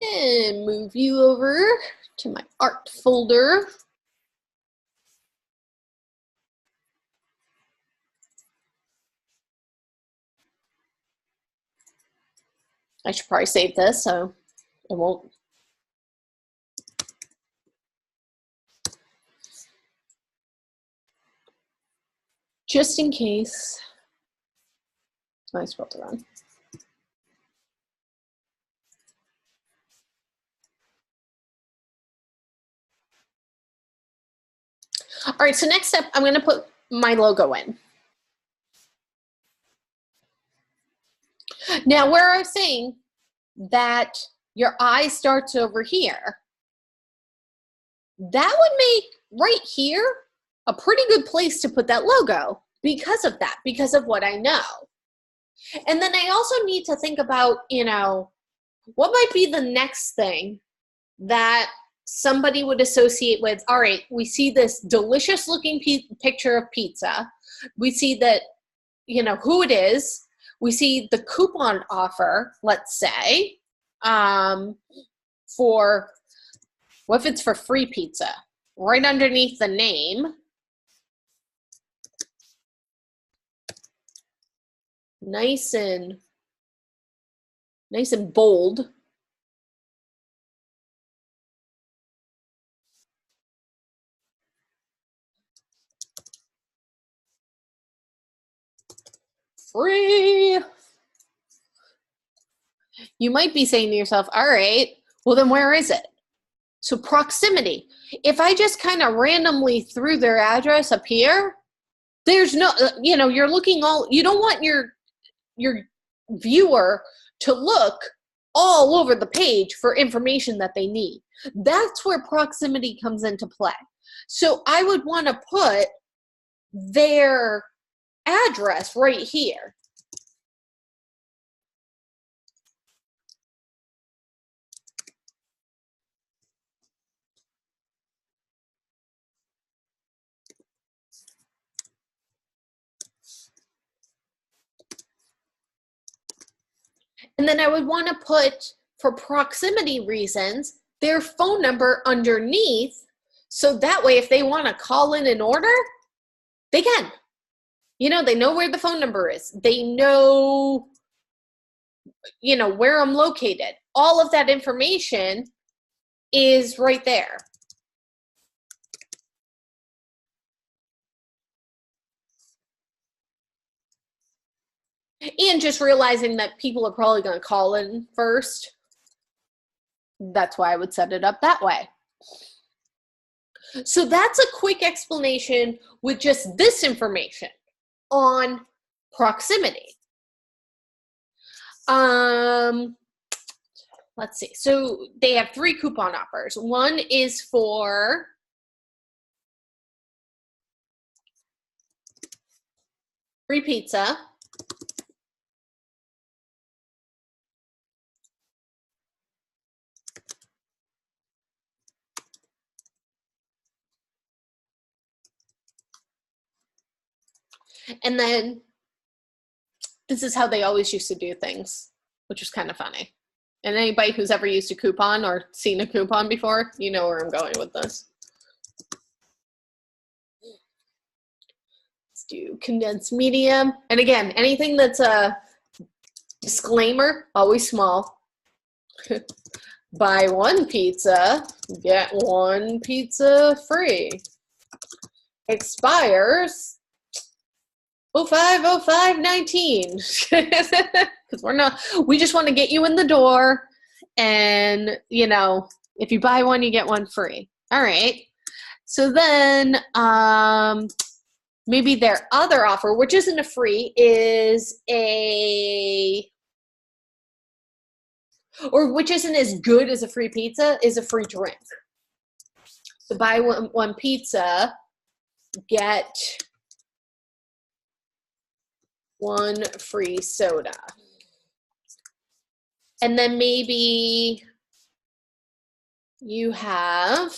And move you over to my art folder. I should probably save this so it won't. Just in case. It's nice to run. All right, so next step, I'm going to put my logo in. Now, where I was saying that your eye starts over here, that would make right here a pretty good place to put that logo because of that, because of what I know. And then I also need to think about, you know, what might be the next thing that somebody would associate with, all right, we see this delicious looking picture of pizza. We see that, you know, who it is. We see the coupon offer, let's say, for, what if it's for free pizza? Right underneath the name. Nice and bold. Free. You might be saying to yourself, all right, well then where is it? So proximity. If I just kind of randomly threw their address up here, there's no, you know, you're looking all, you don't want your viewer to look all over the page for information that they need. That's where proximity comes into play. So I would want to put their address right here. And then I would want to put, for proximity reasons, their phone number underneath, so that way if they want to call in an order, they can. You know, they know where the phone number is. They know, you know, where I'm located. All of that information is right there. And just realizing that people are probably going to call in first. That's why I would set it up that way. So that's a quick explanation with just this information on proximity. Let's see. So they have 3 coupon offers. One is for free pizza. And then this is how they always used to do things, which is kind of funny. And anybody who's ever used a coupon or seen a coupon before, you know where I'm going with this. Let's do condensed medium. And again, anything that's a disclaimer, always small. Buy 1 pizza, get 1 pizza free. Expires 05/05/19. Because we just want to get you in the door, and you know, if you buy 1, you get 1 free. All right. So then maybe their other offer, which isn't a free, is or which isn't as good as a free pizza, is a free drink. So buy 1 pizza, get 1 free soda. And then maybe you have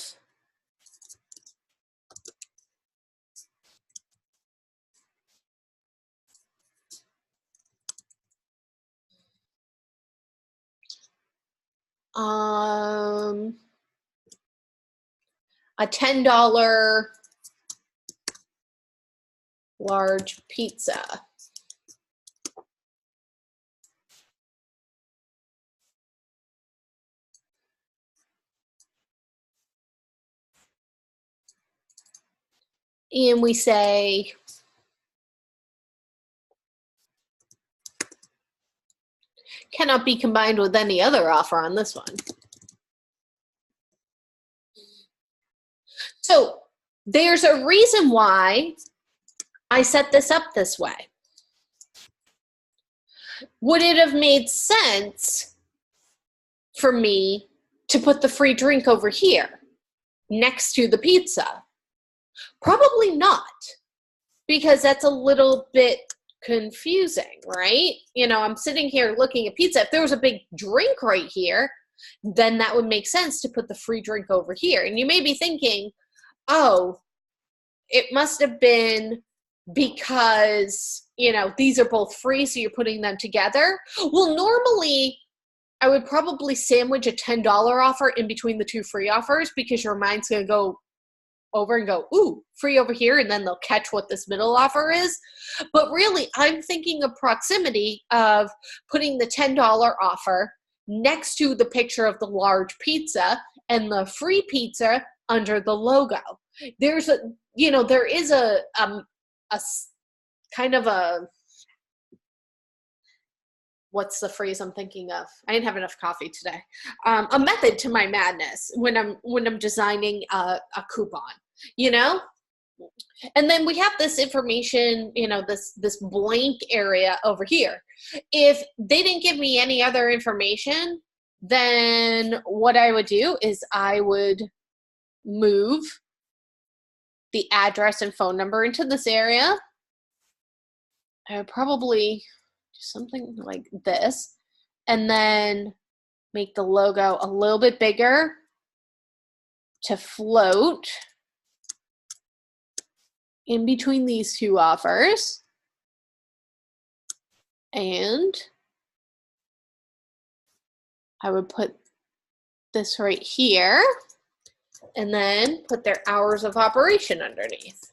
a $10 large pizza. And we say, cannot be combined with any other offer on this one. So there's a reason why I set this up this way. Would it have made sense for me to put the free drink over here next to the pizza? Probably not, because that's a little bit confusing, right? You know, I'm sitting here looking at pizza. If there was a big drink right here, then that would make sense to put the free drink over here. And you may be thinking, oh, it must have been because, you know, these are both free, so you're putting them together. Well, normally I would probably sandwich a $10 offer in between the two free offers, because your mind's going to go over and go, ooh, free over here, and then they'll catch what this middle offer is. But really, I'm thinking of proximity of putting the $10 offer next to the picture of the large pizza and the free pizza under the logo. There's a, you know, there is a kind of a, what's the phrase I'm thinking of? I didn't have enough coffee today. A method to my madness when I'm designing a coupon, you know? And then we have this information, you know, this blank area over here. If they didn't give me any other information, then what I would do is I would move the address and phone number into this area. I would probably something like this, and then make the logo a little bit bigger to float in between these two offers. And I would put this right here, and then put their hours of operation underneath.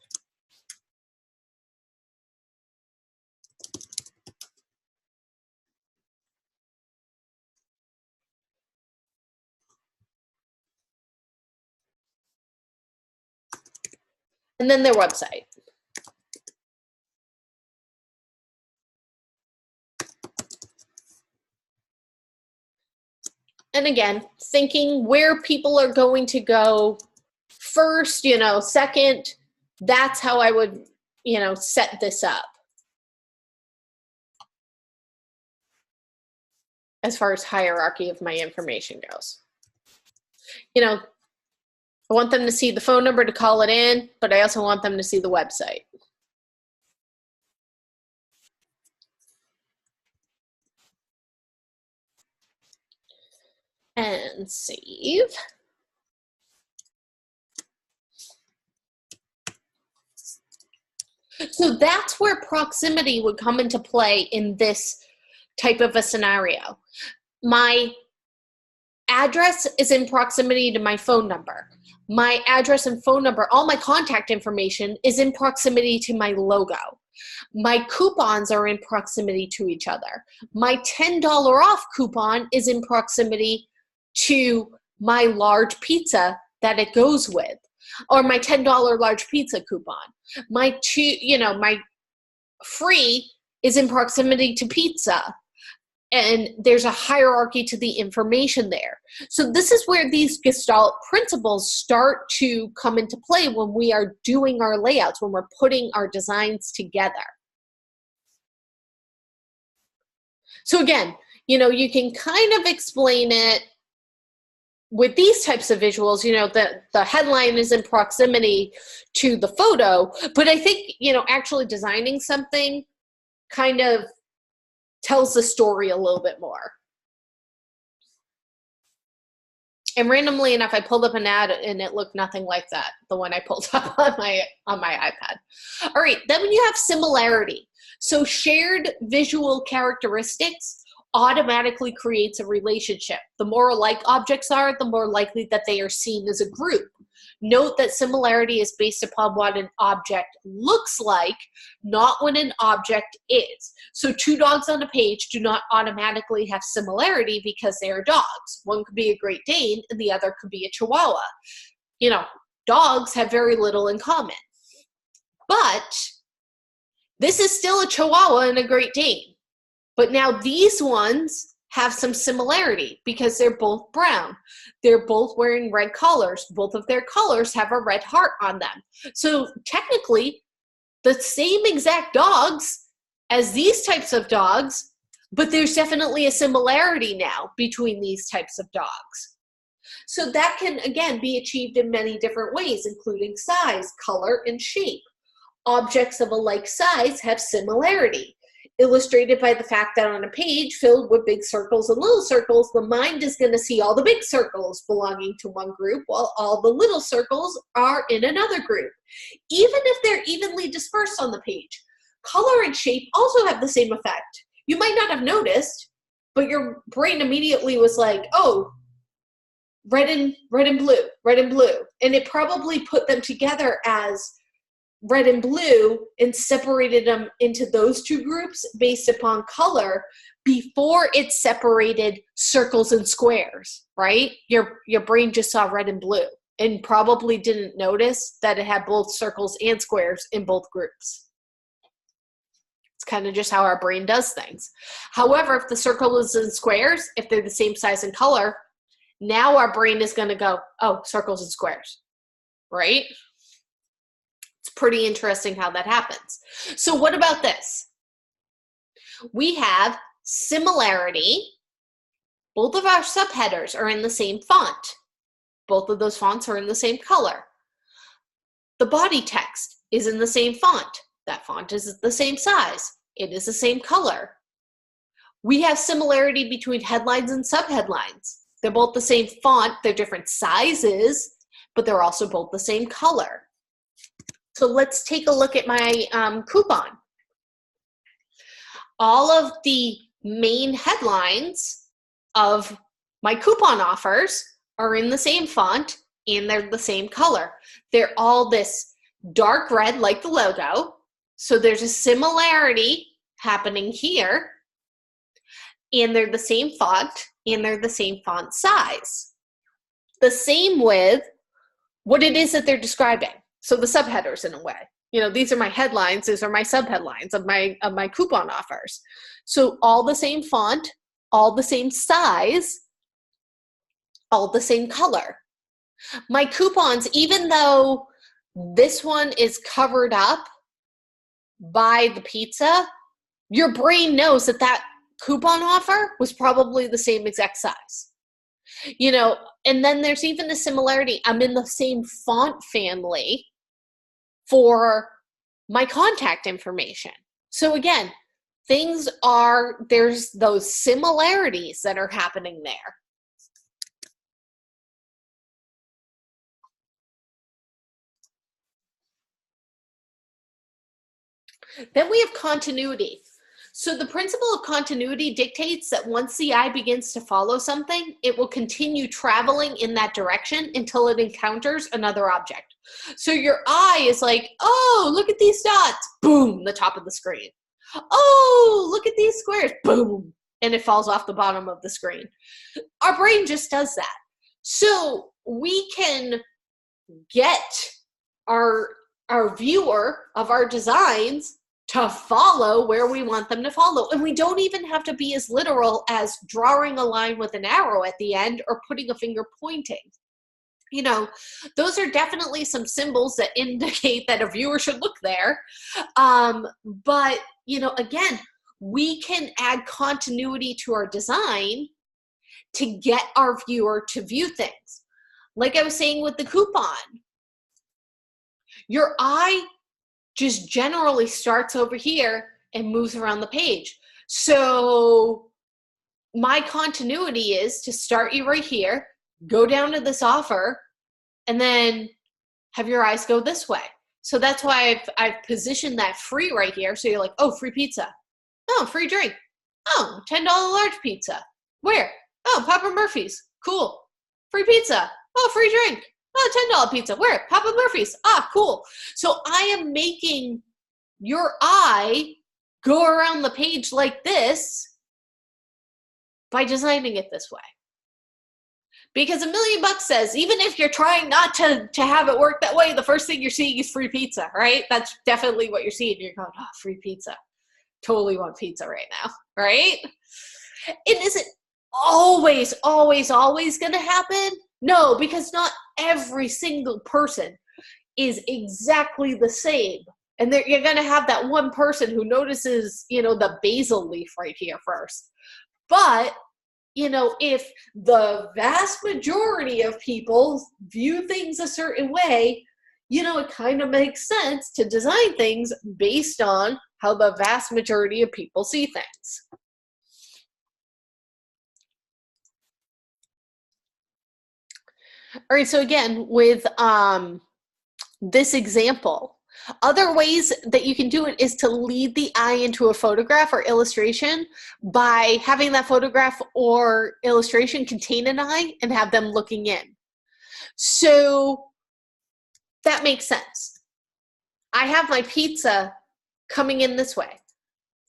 And then their website. And again, thinking where people are going to go first, you know, second, that's how I would, you know, set this up. As far as hierarchy of my information goes. You know, I want them to see the phone number to call it in, but I also want them to see the website. And save. So that's where proximity would come into play in this type of a scenario. My address is in proximity to my phone number. My address and phone number, all my contact information is in proximity to my logo. My coupons are in proximity to each other. My $10 off coupon is in proximity to my large pizza that it goes with, or my $10 large pizza coupon. My free is in proximity to pizza. And there's a hierarchy to the information there. So this is where these Gestalt principles start to come into play when we are doing our layouts, when we're putting our designs together. So again, you know, you can kind of explain it with these types of visuals. You know, the headline is in proximity to the photo, but I think, you know, actually designing something kind of tells the story a little bit more. And randomly enough, I pulled up an ad and it looked nothing like that, the one I pulled up on my iPad. All right, then when you have similarity, so shared visual characteristics automatically creates a relationship. The more alike objects are, the more likely that they are seen as a group. Note that similarity is based upon what an object looks like, not what an object is. So two dogs on a page do not automatically have similarity because they are dogs. One could be a Great Dane and the other could be a Chihuahua. You know, dogs have very little in common. But this is still a Chihuahua and a Great Dane. But now these ones have some similarity because they're both brown. They're both wearing red collars. Both of their collars have a red heart on them. So technically, the same exact dogs as these types of dogs, but there's definitely a similarity now between these types of dogs. So that can, again, be achieved in many different ways, including size, color, and shape. Objects of a like size have similarity, illustrated by the fact that on a page filled with big circles and little circles, the mind is going to see all the big circles belonging to one group while all the little circles are in another group, even if they're evenly dispersed on the page. Color and shape also have the same effect. You might not have noticed, but your brain immediately was like, oh, red and blue, red and blue. And it probably put them together as red and blue and separated them into those two groups based upon color before it separated circles and squares, right? Your brain just saw red and blue and probably didn't notice that it had both circles and squares in both groups. It's kind of just how our brain does things. However, if the circles and squares, if they're the same size and color, now our brain is going to go, oh, circles and squares, right? It's pretty interesting how that happens. So what about this? We have similarity. Both of our subheaders are in the same font. Both of those fonts are in the same color. The body text is in the same font. That font is the same size. It is the same color. We have similarity between headlines and subheadlines. They're both the same font. They're different sizes, but they're also both the same color. So let's take a look at my coupon. All of the main headlines of my coupon offers are in the same font and they're the same color. They're all this dark red like the logo. So there's a similarity happening here. And they're the same font and they're the same font size. The same with what it is that they're describing. So the subheaders, in a way, you know, these are my headlines. These are my subheadlines of my coupon offers. So all the same font, all the same size, all the same color. My coupons, even though this one is covered up by the pizza, your brain knows that that coupon offer was probably the same exact size. You know, and then there's even a similarity. I'm in the same font family for my contact information. So again, there's those similarities that are happening there. Then we have continuity. So the principle of continuity dictates that once the eye begins to follow something, it will continue traveling in that direction until it encounters another object. So your eye is like, oh, look at these dots, boom, the top of the screen. Oh, look at these squares, boom, and it falls off the bottom of the screen. Our brain just does that. So we can get our viewer of our designs to follow where we want them to follow. And we don't even have to be as literal as drawing a line with an arrow at the end or putting a finger pointing. You know, those are definitely some symbols that indicate that a viewer should look there. But, you know, again, we can add continuity to our design to get our viewer to view things. Like I was saying with the coupon, your eye just generally starts over here and moves around the page. So my continuity is to start you right here, go down to this offer, and then have your eyes go this way. So that's why I've positioned that free right here. So you're like, oh, free pizza. Oh, free drink. Oh, $10 large pizza. Where? Oh, Papa Murphy's. Cool. Free pizza. Oh, free drink. Oh, $10 pizza. Where? Papa Murphy's. Ah, cool. So I am making your eye go around the page like this by designing it this way. Because $1 million says, even if you're trying not to have it work that way, the first thing you're seeing is free pizza, right? That's definitely what you're seeing. You're going, oh, free pizza. Totally want pizza right now, right? And is it always going to happen? No, because not every single person is exactly the same. And you're going to have that one person who notices, the basil leaf right here first. But if the vast majority of people view things a certain way, it kind of makes sense to design things based on how the vast majority of people see things. All right, so again, with this example, other ways that you can do it is to lead the eye into a photograph or illustration by having that photograph or illustration contain an eye and have them looking in. So that makes sense. I have my pizza coming in this way.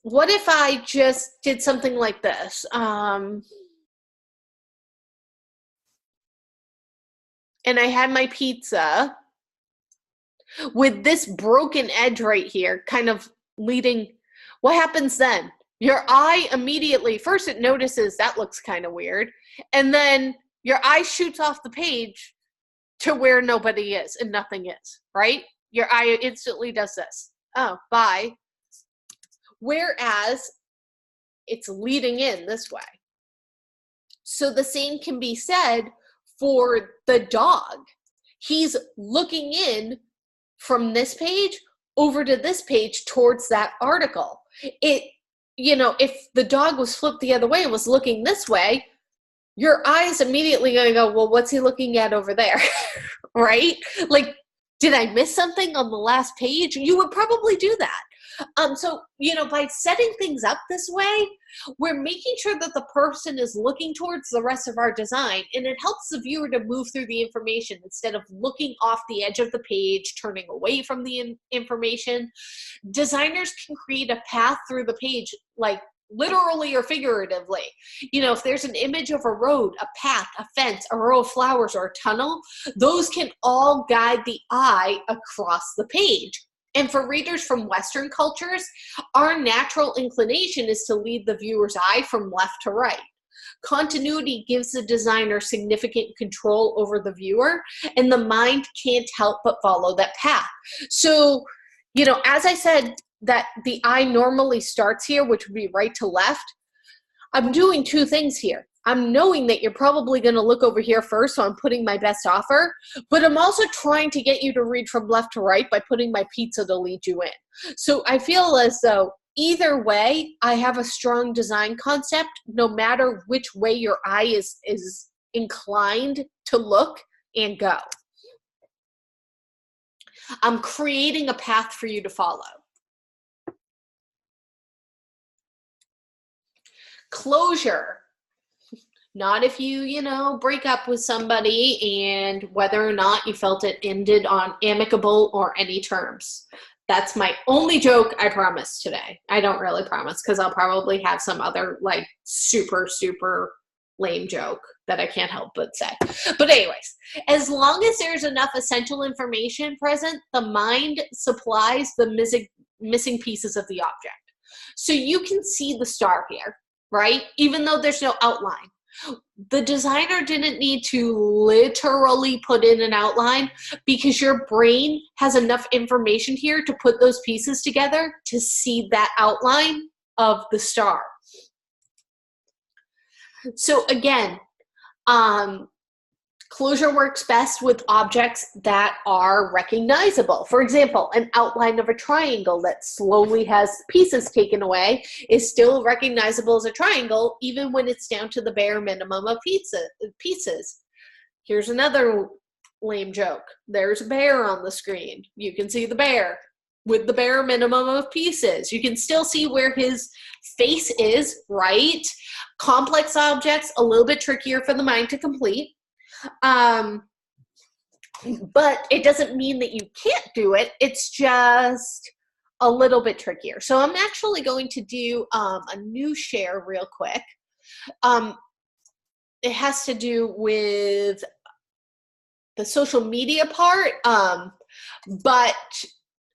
What if I just did something like this? And I had my pizza with this broken edge right here, kind of leading. What happens then? Your eye immediately, first it notices that looks kind of weird, and then your eye shoots off the page to where nobody is and nothing is, right? Your eye instantly does this. Oh, bye. Whereas it's leading in this way. So the same can be said for the dog. He's looking in from this page over to this page towards that article. If the dog was flipped the other way and was looking this way, your eye's immediately going to go, well, what's he looking at over there? Right? Like, did I miss something on the last page? You would probably do that. So, by setting things up this way, we're making sure that the person is looking towards the rest of our design, and it helps the viewer to move through the information instead of looking off the edge of the page, turning away from the information. Designers can create a path through the page, like literally or figuratively. If there's an image of a road, a path, a fence, a row of flowers, or a tunnel, those can all guide the eye across the page. And for readers from Western cultures, our natural inclination is to lead the viewer's eye from left to right. Continuity gives the designer significant control over the viewer, and the mind can't help but follow that path. So, as I said, that the eye normally starts here, which would be right to left. I'm doing two things here. I'm knowing that you're probably going to look over here first, so I'm putting my best offer, but I'm also trying to get you to read from left to right by putting my pizza to lead you in. So I feel as though either way, I have a strong design concept, no matter which way your eye is inclined to look and go. I'm creating a path for you to follow. Closure. Not if you, break up with somebody and whether or not you felt it ended on amicable or any terms. That's my only joke, I promise, today. I don't really promise because I'll probably have some other super, super lame joke that I can't help but say. But anyways, as long as there's enough essential information present, the mind supplies the missing pieces of the object. So you can see the star here, right? Even though there's no outline. The designer didn't need to literally put in an outline because your brain has enough information here to put those pieces together to see that outline of the star. So again, closure works best with objects that are recognizable. For example, an outline of a triangle that slowly has pieces taken away is still recognizable as a triangle, even when it's down to the bare minimum of pieces. Here's another lame joke. There's a bear on the screen. You can see the bear with the bare minimum of pieces. You can still see where his face is, right? Complex objects, a little bit trickier for the mind to complete. But it doesn't mean that you can't do it. It's just a little bit trickier. So I'm actually going to do a new share real quick. It has to do with the social media part, but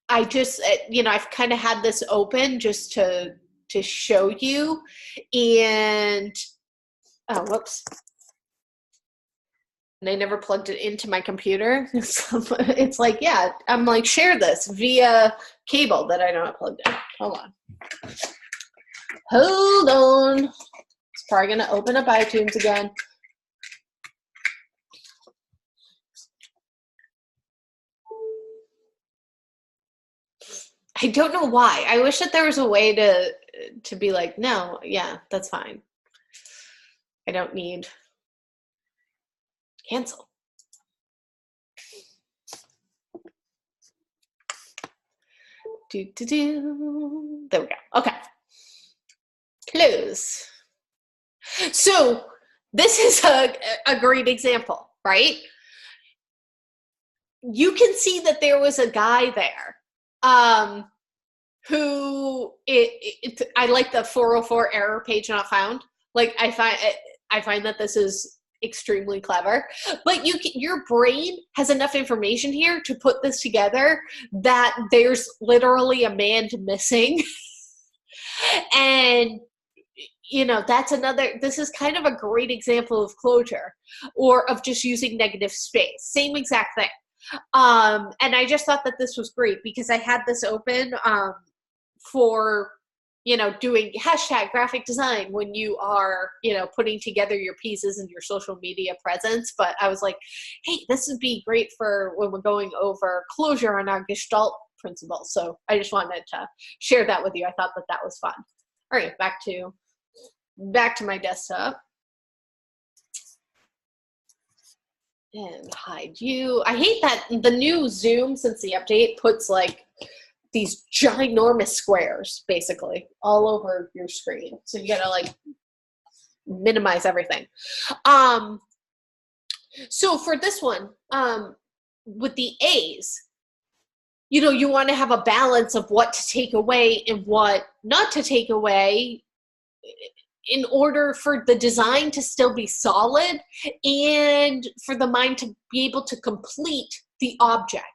I just, I've kind of had this open just to show you. And oh, whoops. And I never plugged it into my computer. It's like, yeah, I'm like, share this via cable that I don't plugged in. Hold on. It's probably going to open up iTunes again. I don't know why. I wish that there was a way to be like, no, yeah, that's fine. I don't need cancel. There we go. Okay. Close. So this is a great example, right? You can see that there was a guy there who I like the 404 error page not found. Like I find that this is extremely clever, but your brain has enough information here to put this together that there's literally a man missing. And this is kind of a great example of closure, or of just using negative space. Same exact thing. And I just thought that this was great because I had this open for doing hashtag graphic design when you are, putting together your pieces and your social media presence. But I was like, hey, this would be great for when we're going over closure on our Gestalt principles. So I just wanted to share that with you. I thought that was fun. All right, back to my desktop. And hide you. I hate that the new Zoom, since the update, puts like these ginormous squares basically all over your screen. So you gotta like minimize everything. So for this one, with the A's, you want to have a balance of what to take away and what not to take away in order for the design to still be solid and for the mind to be able to complete the object.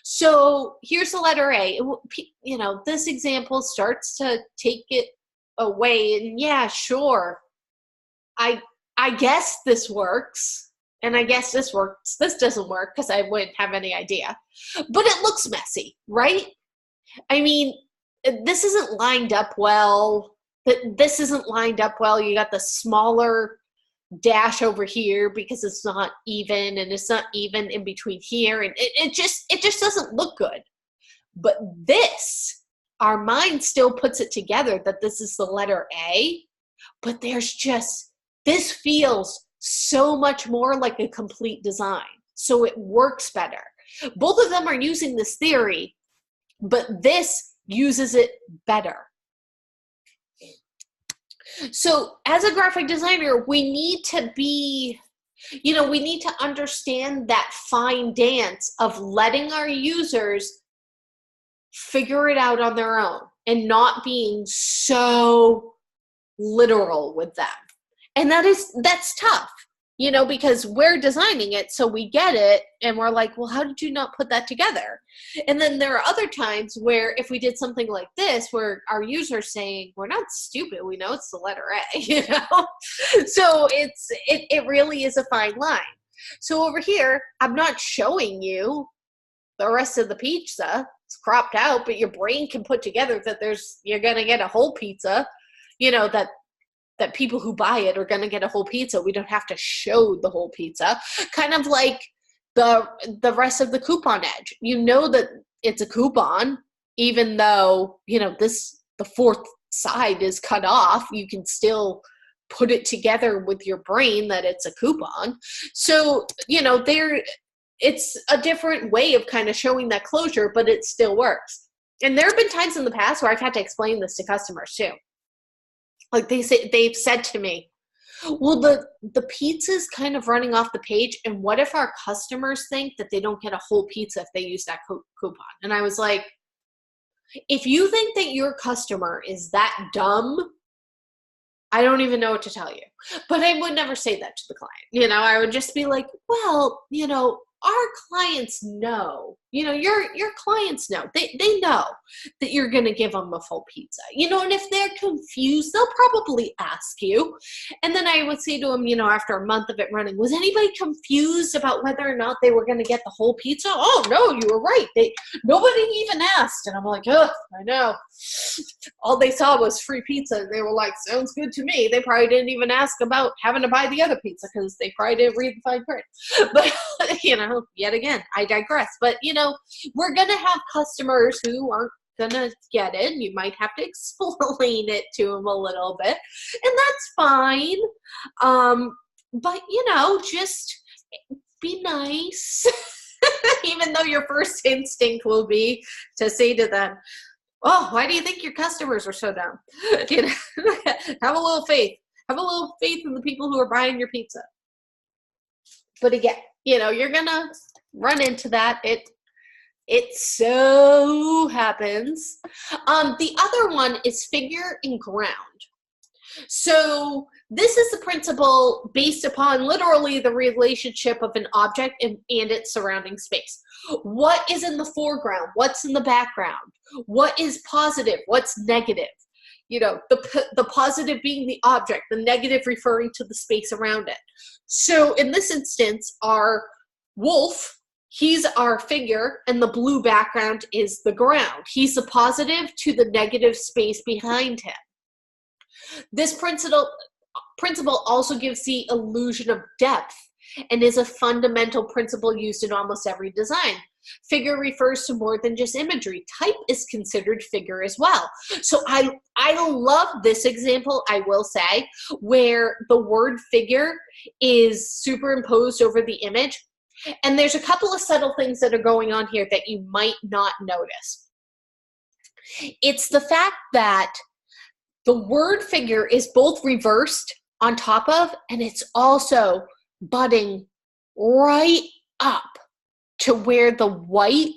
So here's the letter A. This example starts to take it away, and yeah, sure, I guess this works, and I guess this works. This doesn't work because I wouldn't have any idea. But it looks messy, right? I mean, this isn't lined up well. This isn't lined up well. You got the smaller dash over here because it's not even, and it's not even in between here, and it just doesn't look good. But this, our mind still puts it together that this is the letter A, but this feels so much more like a complete design, so it works better. Both of them are using this theory, but this uses it better. So as a graphic designer, we need to understand that fine dance of letting our users figure it out on their own and not being so literal with them. And that's tough, because we're designing it, so we get it, and we're like, well, how did you not put that together? And then there are other times where if we did something like this, where our user's saying, we're not stupid, we know it's the letter A, So it really is a fine line. So over here, I'm not showing you the rest of the pizza. It's cropped out, but your brain can put together that you're going to get a whole pizza, that people who buy it are going to get a whole pizza. We don't have to show the whole pizza. Kind of like the rest of the coupon edge. That it's a coupon, even though, the fourth side is cut off. You can still put it together with your brain that it's a coupon. So, it's a different way of kind of showing that closure, but it still works. And there have been times in the past where I've had to explain this to customers too. Like they've said to me, Well, the pizza's kind of running off the page, and what if our customers think that they don't get a whole pizza if they use that coupon? And I was like, if you think that your customer is that dumb, I don't even know what to tell you. But I would never say that to the client. I would just be like, well, our clients know, your clients know, they know that you're going to give them a full pizza, and if they're confused, they'll probably ask you. And then I would say to them, after a month of it running, was anybody confused about whether or not they were going to get the whole pizza? Oh no, you were right. Nobody even asked. And I'm like, ugh, I know. All they saw was free pizza. They were like, sounds good to me. They probably didn't even ask about having to buy the other pizza because they probably didn't read the fine print. But, yet again, I digress. But, we're going to have customers who aren't going to get it. You might have to explain it to them a little bit. And that's fine. But, just be nice. Even though your first instinct will be to say to them, oh, why do you think your customers are so dumb? Have a little faith. Have a little faith in the people who are buying your pizza. But again, you're going to run into that. It so happens. The other one is figure and ground. So this is the principle based upon literally the relationship of an object and its surrounding space. What is in the foreground? What's in the background? What is positive? What's negative? The positive being the object, the negative referring to the space around it. So in this instance, our wolf, he's our figure, and the blue background is the ground. He's the positive to the negative space behind him. This principle also gives the illusion of depth and is a fundamental principle used in almost every design. Figure refers to more than just imagery. Type is considered figure as well. So I love this example, I will say, where the word figure is superimposed over the image. And there's a couple of subtle things that are going on here that you might not notice. It's the fact that the word figure is both reversed on top of, and it's also butting right up to where the white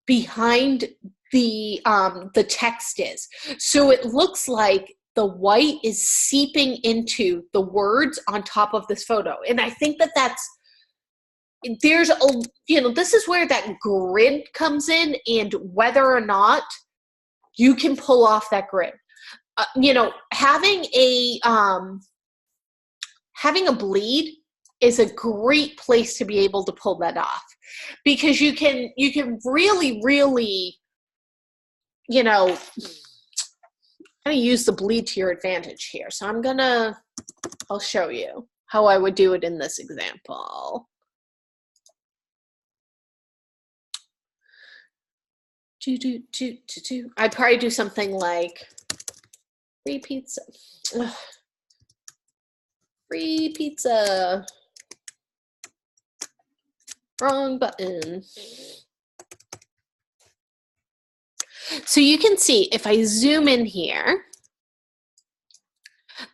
behind the text is. So it looks like the white is seeping into the words on top of this photo. And I think this is where that grid comes in, and whether or not you can pull off that grid. Having a bleed is a great place to be able to pull that off, because you can really, really, I'm going to use the bleed to your advantage here. So I'll show you how I would do it in this example. I'd probably do something like free pizza. Ugh. Free pizza. Wrong button. So you can see, if I zoom in here,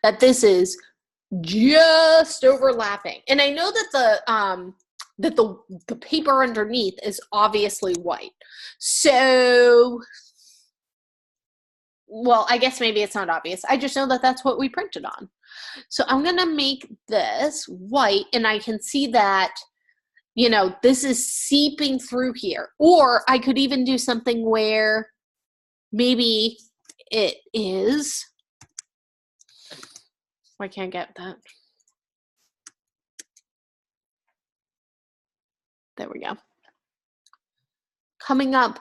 that this is just overlapping. And I know that the paper underneath is obviously white. So, well, I guess maybe it's not obvious. I just know that that's what we printed on. So I'm going to make this white, and I can see that, this is seeping through here. Or I could even do something where maybe it is, I can't get that. There we go. Coming up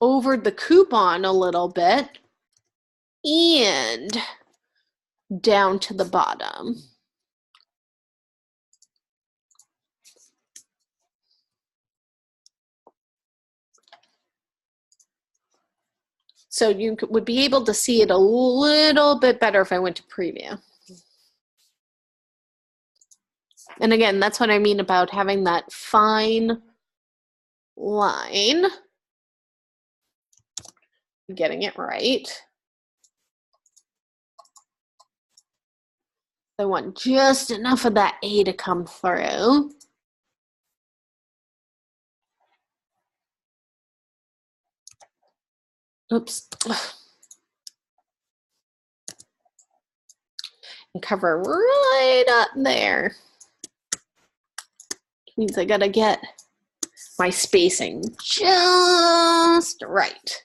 over the coupon a little bit and down to the bottom. So you would be able to see it a little bit better if I went to preview. And again, that's what I mean about having that fine line. Getting it right. I want just enough of that A to come through. Oops. And cover right up there. Means I gotta get my spacing just right.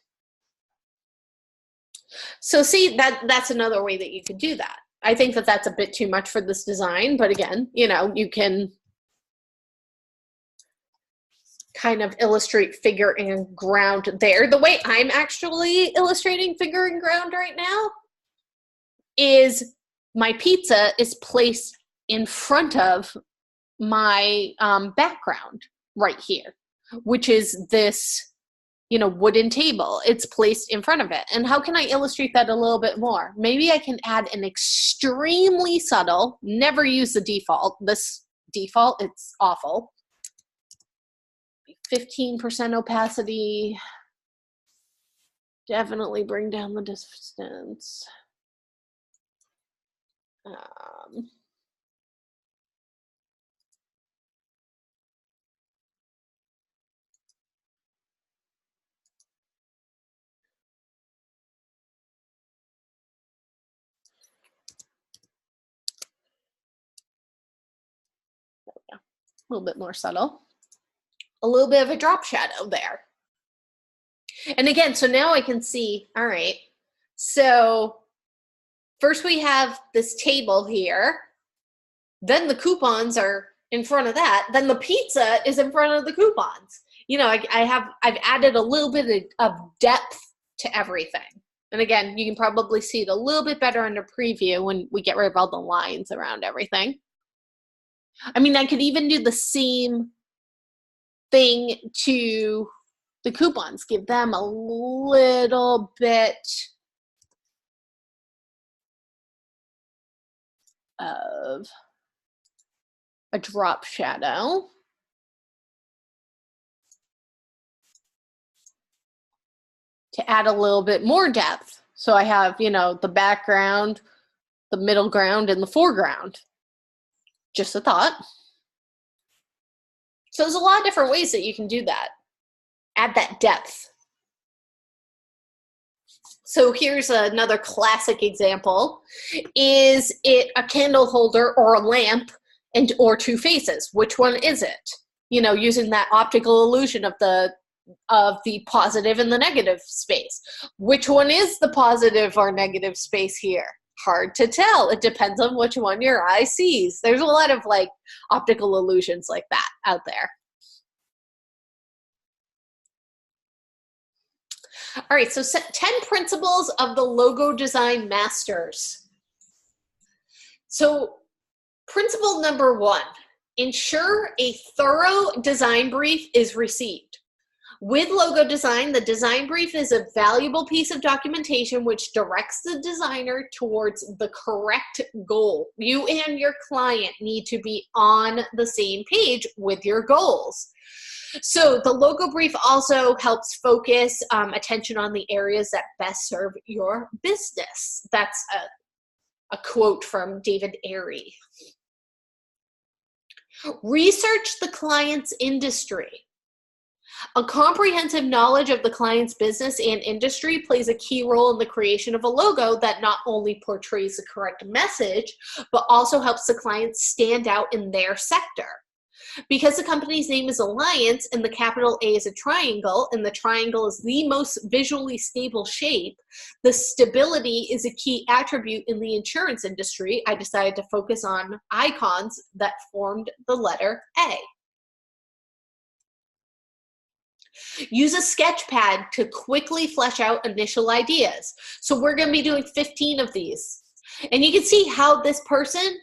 So see, that's another way that you could do that. I think that that's a bit too much for this design, but again, you know, you can kind of illustrate figure and ground there. The way I'm actually illustrating figure and ground right now is my pizza is placed in front of my background right here, which is this, you know, wooden table. It's placed in front of it. And how can I illustrate that a little bit more? Maybe I can add an extremely subtle, never use the default. This default, it's awful. 15% opacity. Definitely bring down the distance. A little bit more subtle. A little bit of a drop shadow there. And again, so now I can see, all right, so first we have this table here, then the coupons are in front of that, then the pizza is in front of the coupons. You know, I've added a little bit of depth to everything. And again, you can probably see it a little bit better under preview when we get rid of all the lines around everything. I mean, I could even do the same thing to the coupons, give them a little bit of a drop shadow. To add a little bit more depth. So I have, you know, the background, the middle ground, and the foreground. Just a thought. So there's a lot of different ways that you can do that. Add that depth. So here's another classic example. Is it a candle holder or a lamp or two faces? Which one is it? You know, using that optical illusion of the positive and the negative space. Which one is the positive or negative space here? Hard to tell. It depends on which one your eye sees. There's a lot of like optical illusions like that out there. All right, so 10 principles of the logo design masters. So principle number 1, ensure a thorough design brief is received. With logo design, the design brief is a valuable piece of documentation which directs the designer towards the correct goal. You and your client need to be on the same page with your goals. So the logo brief also helps focus attention on the areas that best serve your business. That's a quote from David Airy. Research the client's industry. A comprehensive knowledge of the client's business and industry plays a key role in the creation of a logo that not only portrays the correct message, but also helps the client stand out in their sector. Because the company's name is Alliance and the capital A is a triangle, and the triangle is the most visually stable shape, the stability is a key attribute in the insurance industry. I decided to focus on icons that formed the letter A. Use a sketch pad to quickly flesh out initial ideas. So we're going to be doing 15 of these. And you can see how this person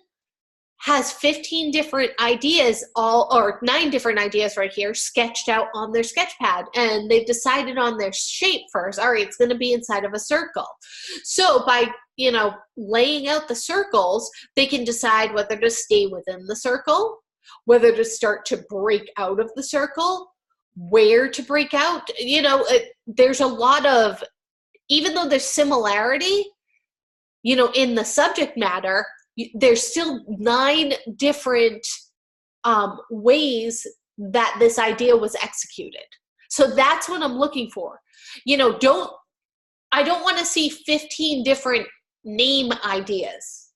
has 15 different ideas, or 9 different ideas right here sketched out on their sketch pad. And they've decided on their shape first. All right, it's going to be inside of a circle. So by, you know, laying out the circles, they can decide whether to stay within the circle, whether to start to break out of the circle, where to break out. You know, there's a lot of, even though there's similarity, you know, in the subject matter, there's still 9 different ways that this idea was executed. So that's what I'm looking for. You know, I don't want to see 15 different name ideas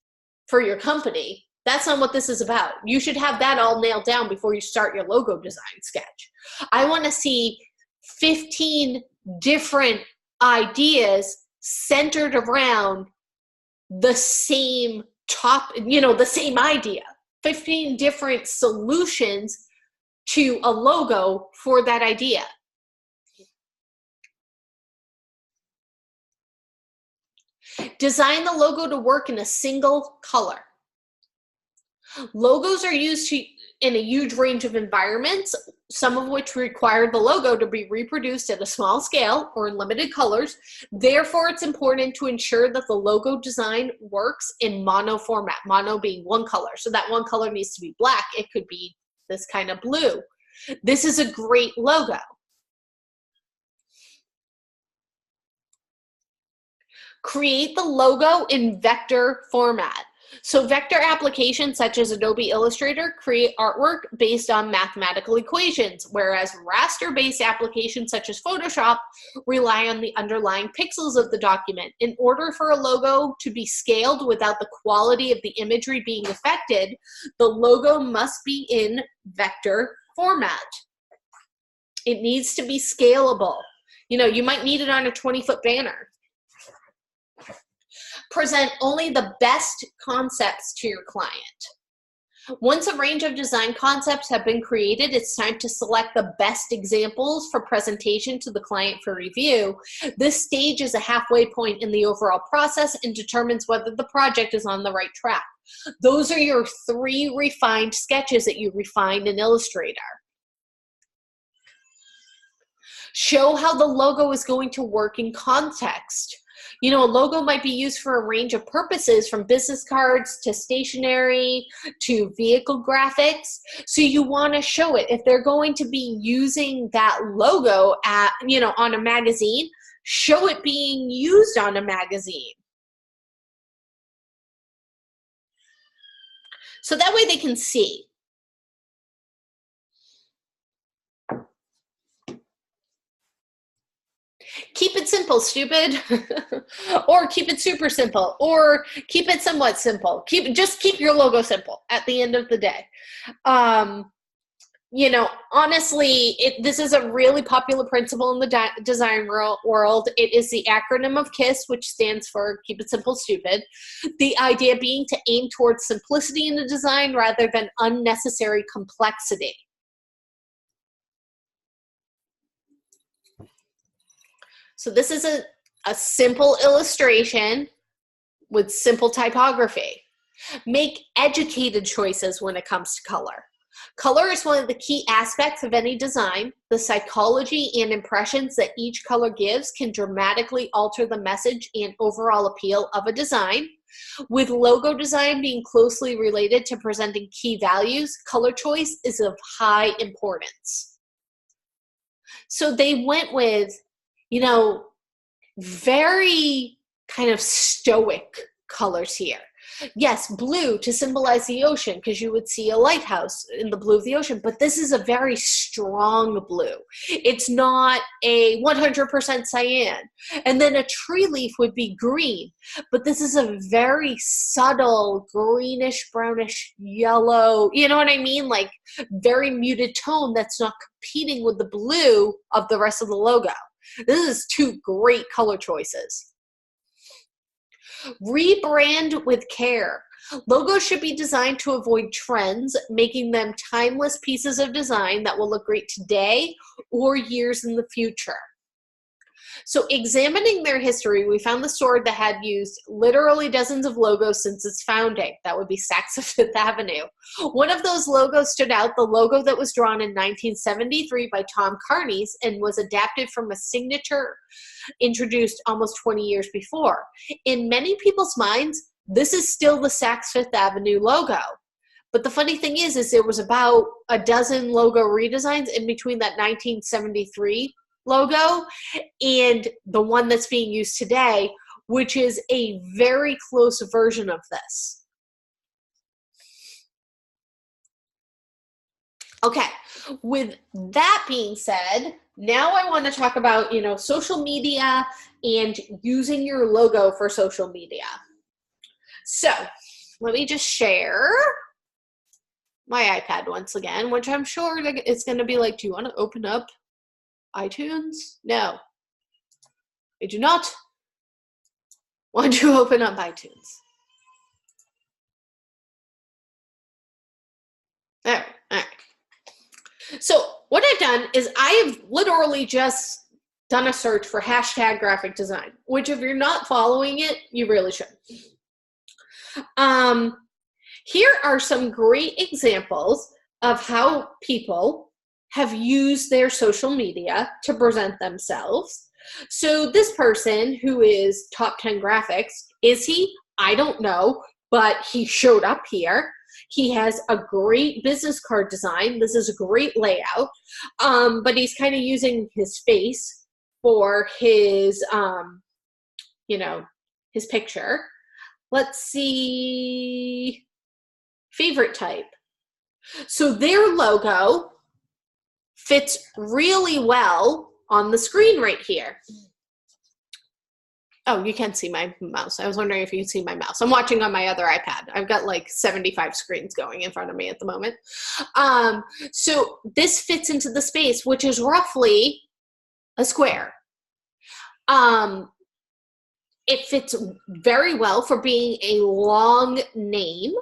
for your company. That's not what this is about. You should have that all nailed down before you start your logo design sketch. I want to see 15 different ideas centered around the same the same idea. 15 different solutions to a logo for that idea. Design the logo to work in a single color. Logos are used in a huge range of environments, some of which require the logo to be reproduced at a small scale or in limited colors. Therefore, it's important to ensure that the logo design works in mono format, mono being one color. So that one color needs to be black. It could be this kind of blue. This is a great logo. Create the logo in vector format. So vector applications such as Adobe Illustrator create artwork based on mathematical equations, whereas raster-based applications such as Photoshop rely on the underlying pixels of the document. In order for a logo to be scaled without the quality of the imagery being affected, the logo must be in vector format. It needs to be scalable. You know, you might need it on a 20-foot banner. Present only the best concepts to your client. Once a range of design concepts have been created, it's time to select the best examples for presentation to the client for review. This stage is a halfway point in the overall process and determines whether the project is on the right track. Those are your 3 refined sketches that you refined in Illustrator. Show how the logo is going to work in context. You know, a logo might be used for a range of purposes, from business cards to stationery to vehicle graphics. So you want to show it. If they're going to be using that logo on a magazine, show it being used on a magazine. So that way they can see. Keep it simple, stupid. Or keep it super simple, or keep it somewhat simple. Just keep your logo simple at the end of the day. You know, honestly, this is a really popular principle in the design world. It is the acronym of KISS, which stands for Keep It Simple, Stupid. The idea being to aim towards simplicity in the design rather than unnecessary complexity. So this is a simple illustration with simple typography. Make educated choices when it comes to color. Color is one of the key aspects of any design. The psychology and impressions that each color gives can dramatically alter the message and overall appeal of a design. With logo design being closely related to presenting key values, color choice is of high importance. So they went with, you know, very kind of stoic colors here. Yes, blue to symbolize the ocean, because you would see a lighthouse in the blue of the ocean, but this is a very strong blue. It's not a 100% cyan. And then a tree leaf would be green, but this is a very subtle greenish, brownish, yellow, you know what I mean? Like very muted tone that's not competing with the blue of the rest of the logo. This is 2 great color choices. Rebrand with care. Logos should be designed to avoid trends, making them timeless pieces of design that will look great today or years in the future. So examining their history, we found the store that had used literally dozens of logos since its founding. That would be Saks of Fifth Avenue. One of those logos stood out, the logo that was drawn in 1973 by Tom Carnes and was adapted from a signature introduced almost 20 years before. In many people's minds, this is still the Saks Fifth Avenue logo. But the funny thing is there was about a dozen logo redesigns in between that 1973 logo and the one that's being used today, which is a very close version of this. Okay, with that being said, now I want to talk about, social media and using your logo for social media. So let me just share my iPad once again, which I'm sure it's going to be like, do you want to open up iTunes? No, I do not want to open up iTunes. All right. So what I've done is I have literally just done a search for hashtag graphic design, which if you're not following it, you really should. Here are some great examples of how people have used their social media to present themselves. So this person who is top 10 graphics, is he? I don't know, but he showed up here. He has a great business card design. This is a great layout, but he's kind of using his face for his, his picture. Let's see, favorite type. So their logo fits really well on the screen right here. Oh, you can't see my mouse. I was wondering if you can see my mouse. I'm watching on my other iPad. I've got like 75 screens going in front of me at the moment. So this fits into the space, which is roughly a square. It fits very well for being a long name.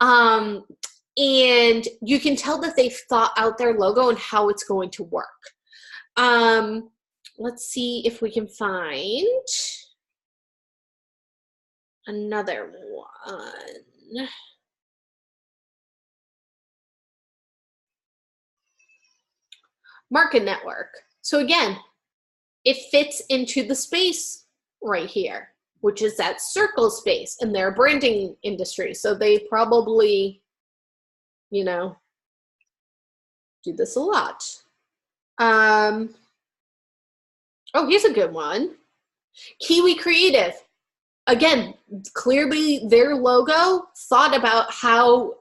And you can tell that they've thought out their logo and how it's going to work. Let's see if we can find another one. Market network. So again, it fits into the space right here, which is that circle space in their branding industry. So they probably, do this a lot. Oh, here's a good one. Kiwi Creative. Again, clearly their logo thought about how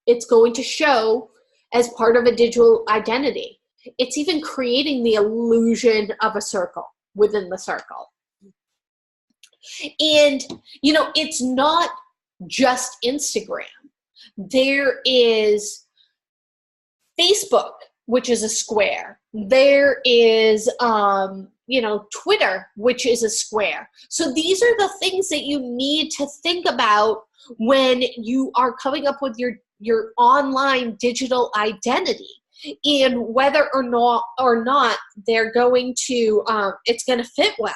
it's going to show as part of a digital identity. It's even creating the illusion of a circle within the circle. And, it's not just Instagram. There is Facebook, which is a square. There is, Twitter, which is a square. So these are the things that you need to think about when you are coming up with your online digital identity, and whether or not they're going to, it's going to fit well.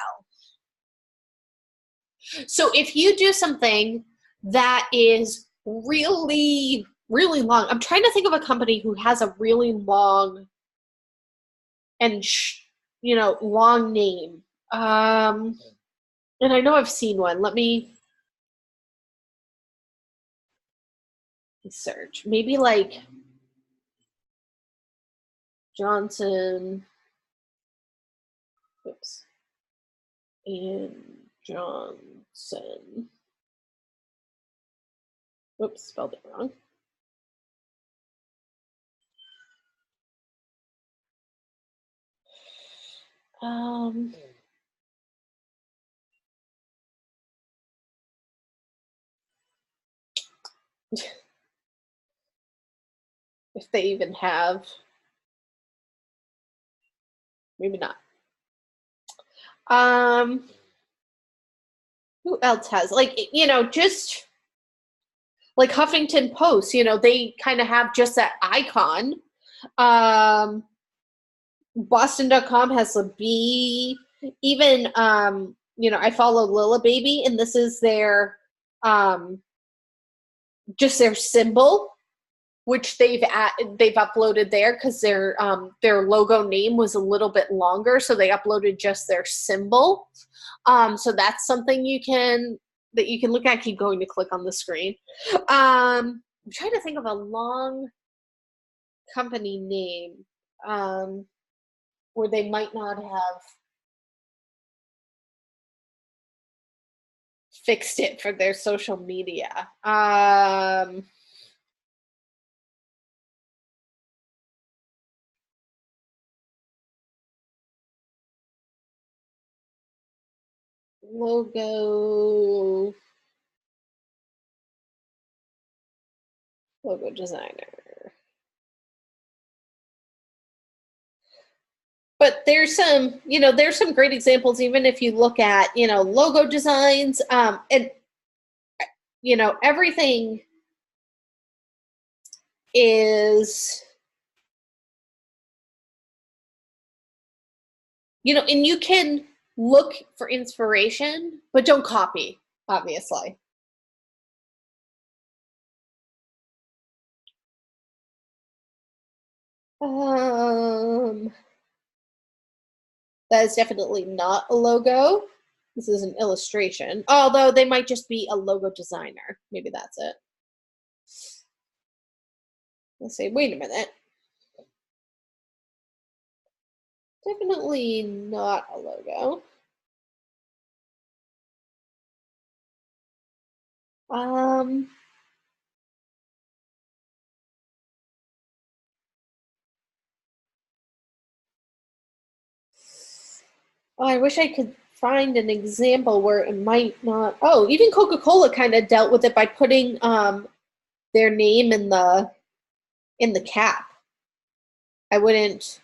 So if you do something that is really, really long, I'm trying to think of a company who has a really long and long name. And I know I've seen one. Let me search. Maybe like Johnson. Oops. And Johnson. Oops, spelled it wrong. If they even have, maybe not. Who else has, just like Huffington Post, they kind of have just that icon. Boston.com has a B. Even, I follow Lila Baby, and this is their, just their symbol, which they've uploaded there because their logo name was a little bit longer, so they uploaded just their symbol. So that's something that you can look at. Keep going to click on the screen. I'm trying to think of a long company name where they might not have fixed it for their social media. logo designer. But there's some, there's some great examples, even if you look at, logo designs, and, everything is, and you can look for inspiration, but don't copy, obviously. That is definitely not a logo. This is an illustration, although they might just be a logo designer. Maybe that's it. Let's say, wait a minute. Definitely not a logo. Oh, I wish I could find an example where it might not. Oh, even Coca-Cola kind of dealt with it by putting their name in the cap. I wouldn't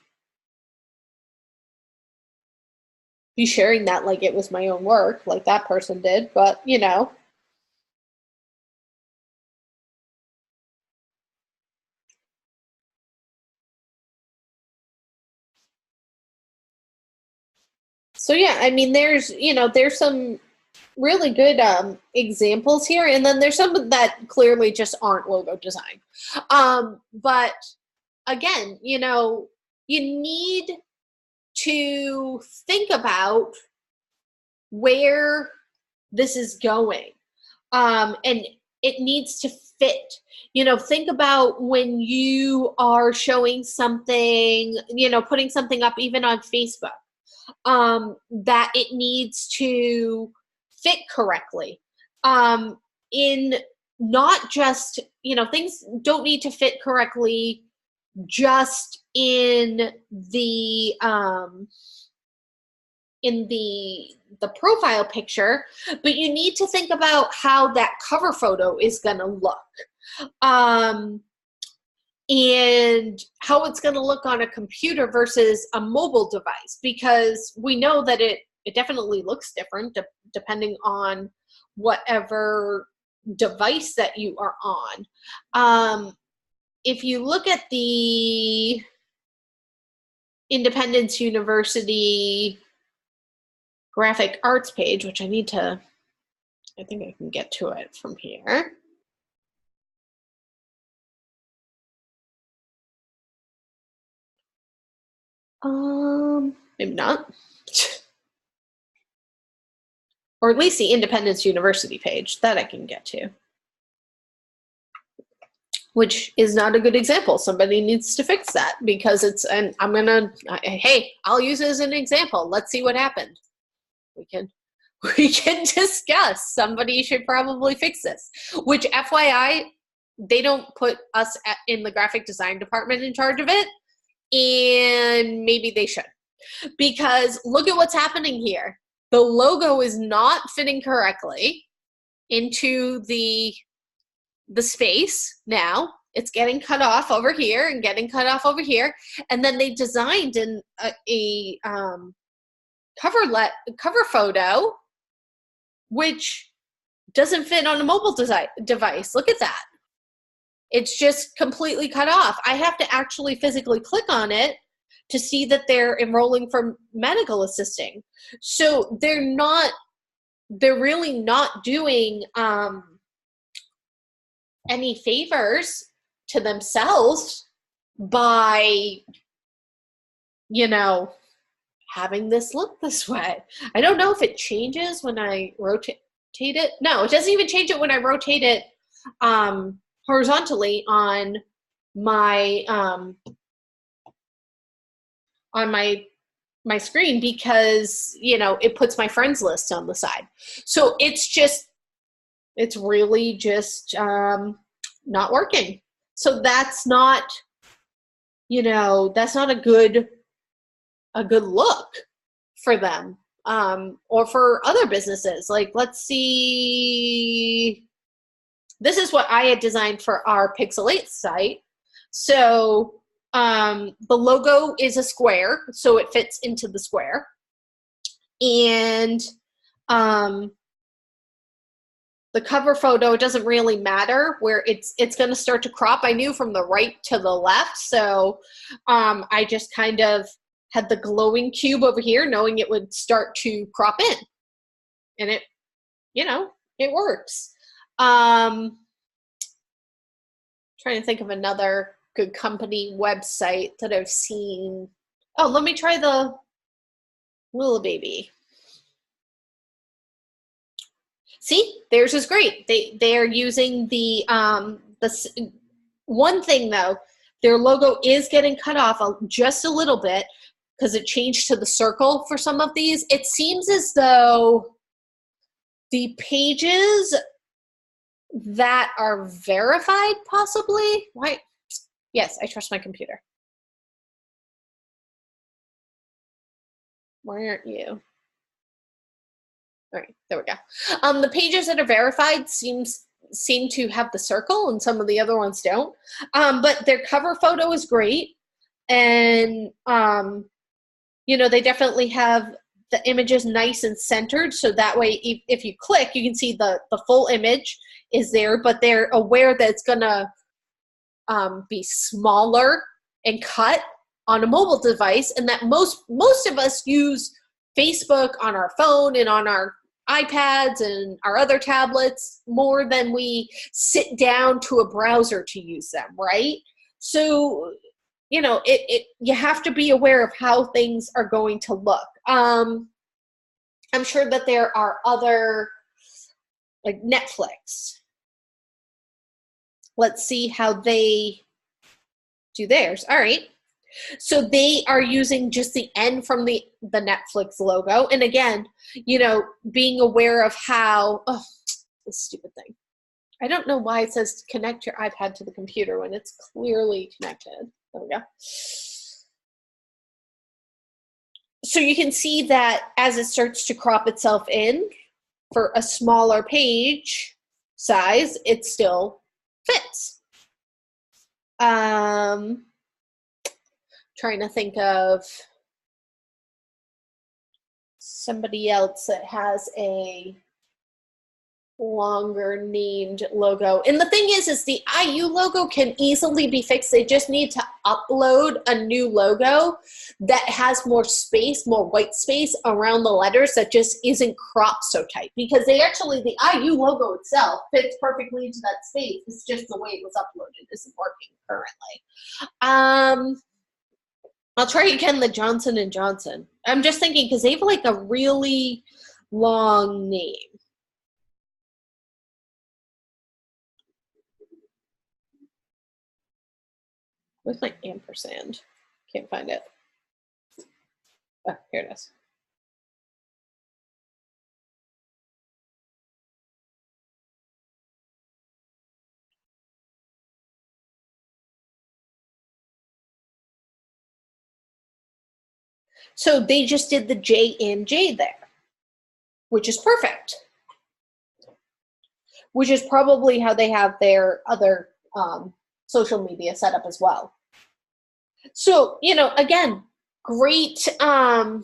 be sharing that like it was my own work, like that person did, but So yeah, I mean, there's some really good examples here, and then there's some that clearly just aren't logo design. But again, you need to think about where this is going, and it needs to fit. Think about when you are showing something, putting something up even on Facebook, that it needs to fit correctly. In not just, things don't need to fit correctly just in the profile picture, but you need to think about how that cover photo is going to look. And how it's going to look on a computer versus a mobile device, because we know that it definitely looks different depending on whatever device that you are on. If you look at the Independence University graphic arts page, which I think I can get to it from here. Maybe not. Or at least the Independence University page, that I can get to. Which is not a good example. Somebody needs to fix that, because and hey, I'll use it as an example. Let's see what happened. We can discuss. Somebody should probably fix this. Which, FYI, they don't put us in the graphic design department in charge of it, and maybe they should. Because look at what's happening here. The logo is not fitting correctly into the space now. It's getting cut off over here and getting cut off over here. And then they designed a cover photo, which doesn't fit on a mobile device. Look at that. It's just completely cut off. I have to actually physically click on it to see that they're enrolling for medical assisting. So they're really not doing any favors to themselves by, having this look this way. I don't know if it changes when I rotate it. No, it doesn't even change it when I rotate it horizontally on my screen, because it puts my friends list on the side. So it's really just not working. So that's not a good look for them. or for other businesses. Like, let's see, this is what I had designed for our Pixel 8 site. So the logo is a square, so it fits into the square. And the cover photo, it doesn't really matter where it's going to start to crop. I knew from the right to the left, so I just kind of had the glowing cube over here, knowing it would start to crop in. And it, you know, it works. Trying to think of another good company website that I've seen. Oh, let me try the Willoughby. See, theirs is great. They're using the one thing though, their logo is getting cut off just a little bit because it changed to the circle for some of these. It seems as though the pages that are verified, possibly. Why? Yes, I trust my computer. Why aren't you? All right, there we go. The pages that are verified seem to have the circle, and some of the other ones don't. But their cover photo is great, and you know, they definitely have the images nice and centered, so that way, if you click, you can see the full image is there. But they're aware that it's gonna be smaller and cut on a mobile device, and that most of us use Facebook on our phone and on our iPads and our other tablets more than we sit down to a browser to use them, right? So, you know, you have to be aware of how things are going to look. I'm sure that there are other, like Netflix. Let's see how they do theirs. All right. So they are using just the N from the Netflix logo. And again, you know, being aware of how, oh, this stupid thing. I don't know why it says connect your iPad to the computer when it's clearly connected. There we go. So you can see that as it starts to crop itself in for a smaller page size, it still fits. Trying to think of somebody else that has a longer named logo. And the thing is the IU logo can easily be fixed. They just need to upload a new logo that has more space, more white space around the letters that just isn't cropped so tight. Because the IU logo itself fits perfectly into that space. It's just the way it was uploaded isn't working currently. I'll try again the Johnson & Johnson. I'm just thinking because they have like a really long name. Where's my ampersand? Can't find it. Oh, here it is. So they just did the J&J there, which is perfect. Which is probably how they have their other social media set up as well. So, you know, again, great, not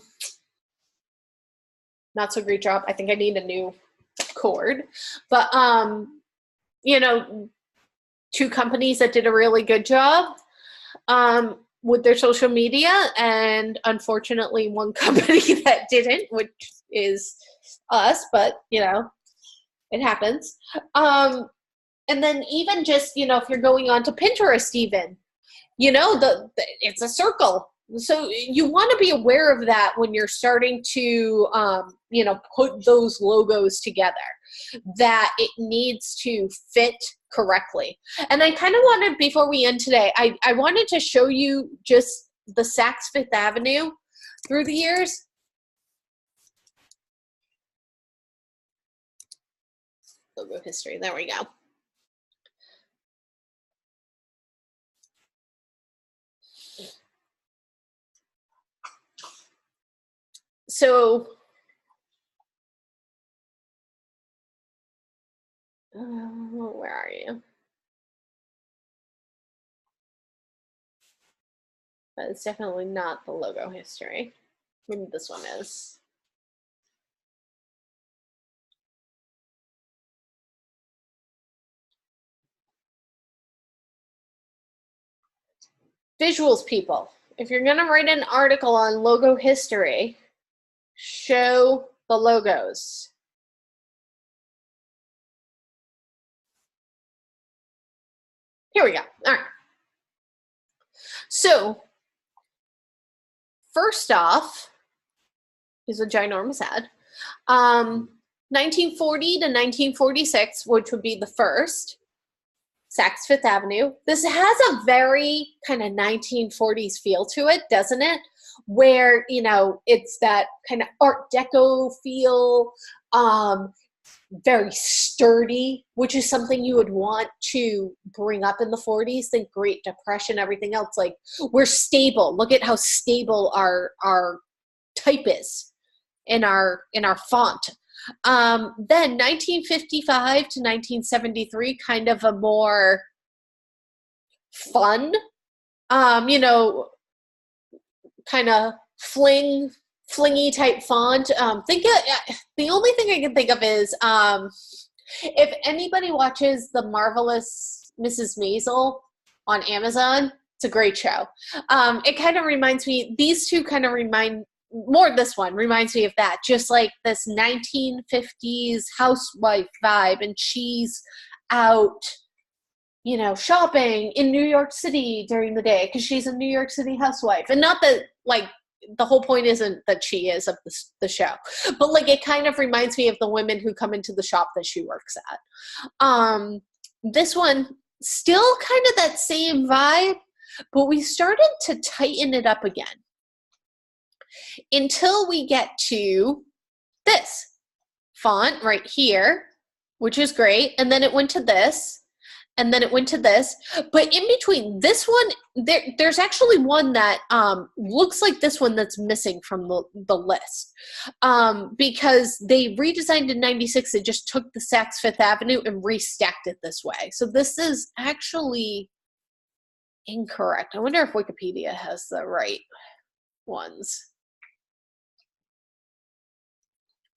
so great job. I think I need a new cord. But, you know, two companies that did a really good job with their social media, and unfortunately one company that didn't, which is us, but, you know, it happens. And then even just, you know, if you're going on to Pinterest even, you know, it's a circle. So you want to be aware of that when you're starting to, you know, put those logos together, that it needs to fit correctly. And I kind of wanted, before we end today, I wanted to show you just the Saks Fifth Avenue through the years. Logo history, there we go. So Where are you? But it's definitely not the logo history. Maybe this one is. Visuals, people. If you're going to write an article on logo history, show the logos. Here we go. All right. So, first off is a ginormous ad. 1940 to 1946, which would be the first, Saks Fifth Avenue. This has a very kind of 1940s feel to it, doesn't it? Where, you know, it's that kind of Art Deco feel, very sturdy, which is something you would want to bring up in the 40s. Think Great Depression, everything else. Like, we're stable. Look at how stable our type is in our font. Then 1955 to 1973, kind of a more fun, you know, kind of flingy type font. The only thing I can think of is if anybody watches The Marvelous Mrs. Maisel on Amazon, it's a great show. It kind of reminds me, these two kind of remind, more this one reminds me of that, just like this 1950s housewife vibe, and she's out, you know, shopping in New York City during the day because she's a New York City housewife. And not that, like, the whole point isn't that she is of the show, but like it kind of reminds me of the women who come into the shop that she works at. This one, still kind of that same vibe, but we started to tighten it up again until we get to this font right here, which is great. And then it went to this, and then it went to this. But in between this one, there's actually one that looks like this one that's missing from the list. Because they redesigned in 96, they just took the Saks Fifth Avenue and restacked it this way. So this is actually incorrect. I wonder if Wikipedia has the right ones.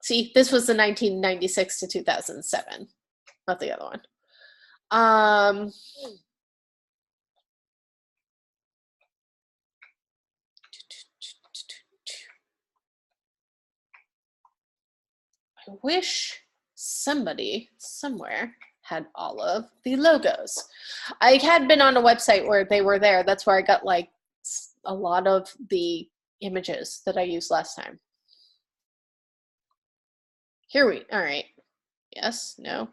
See, this was the 1996 to 2007, not the other one. I wish somebody somewhere had all of the logos. I had been on a website where they were there. That's where I got like a lot of the images that I used last time. All right. Yes, no.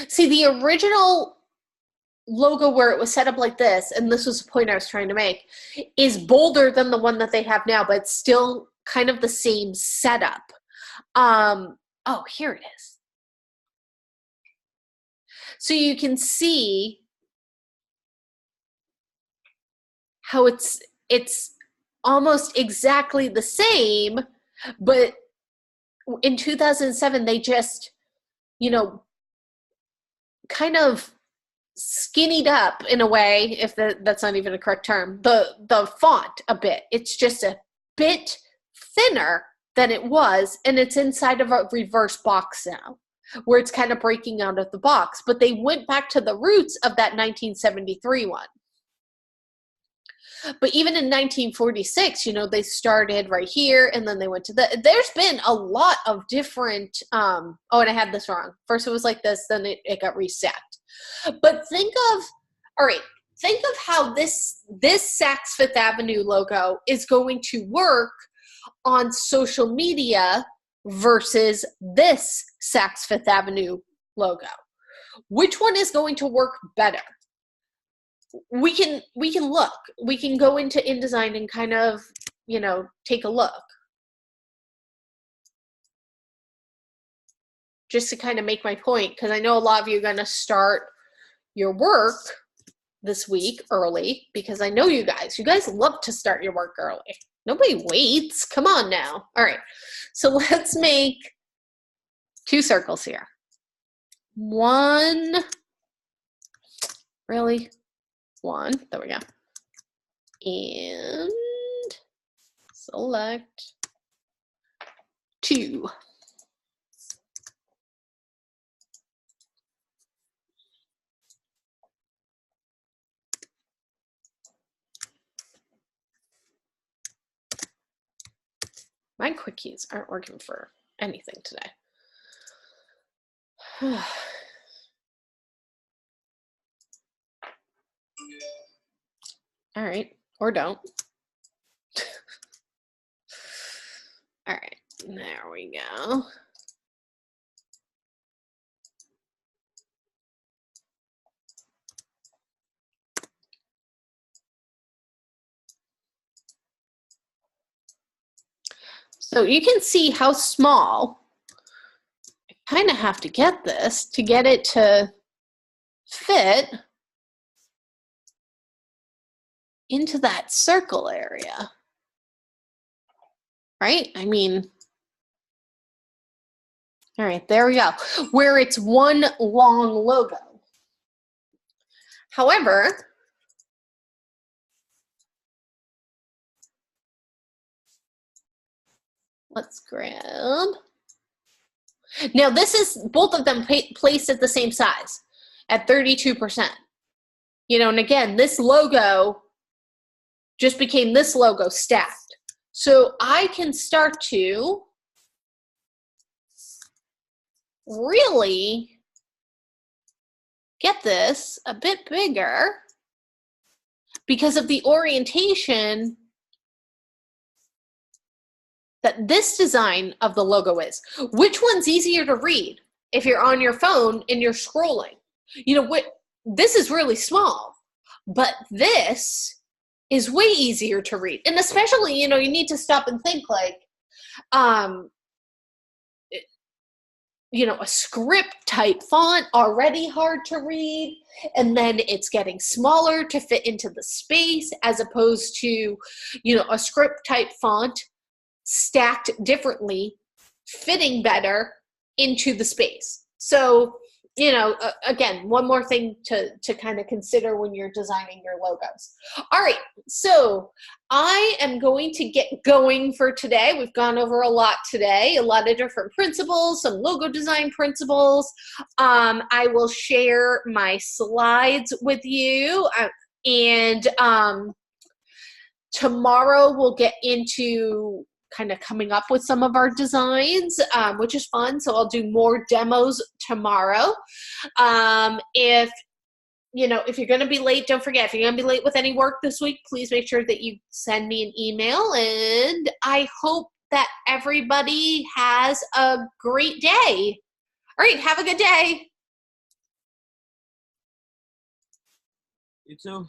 See, the original logo where it was set up like this, and this was the point I was trying to make, is bolder than the one that they have now, but it's still kind of the same setup. Oh, here it is. So you can see how it's almost exactly the same, but in 2007 they just, you know, kind of skinnied up in a way, if that's not even a correct term, the font a bit. It's just a bit thinner than it was, and it's inside of a reverse box now, where it's kind of breaking out of the box. But they went back to the roots of that 1973 one. But even in 1946, you know, they started right here, and then they went to there's been a lot of different, oh, and I had this wrong. First it was like this, then it got reset. But think of how this Saks Fifth Avenue logo is going to work on social media versus this Saks Fifth Avenue logo. Which one is going to work better? We can look. We can go into InDesign and kind of, you know, take a look. Just to kind of make my point, because I know a lot of you are going to start your work this week early, because I know you guys love to start your work early. Nobody waits. Come on now. All right. So let's make 2 circles here. one, really? One, there we go. And select 2. My quickies aren't working for anything today. All right, or don't. All right, there we go. So you can see how small. I kind of have to get this to get it to fit into that circle area, right? I mean, all right, there we go, where it's one long logo. However, let's grab. Now this is both of them placed at the same size at 32%. You know, and again, this logo just became this logo stacked. So I can start to really get this a bit bigger because of the orientation that this design of the logo is. Which one's easier to read if you're on your phone and you're scrolling? You know what? This is really small, but this is way easier to read. And especially, you know, you need to stop and think like, you know, a script type font already hard to read, and then it's getting smaller to fit into the space as opposed to, you know, a script type font stacked differently, fitting better into the space. So, you know, again, one more thing to kind of consider when you're designing your logos. All right, so I am going to get going for today. We've gone over a lot today, a lot of different principles, some logo design principles. I will share my slides with you, and tomorrow we'll get into kind of coming up with some of our designs, which is fun. So I'll do more demos tomorrow. If you're going to be late, don't forget, if you're going to be late with any work this week, please make sure that you send me an email. And I hope that everybody has a great day. All right, have a good day. You too.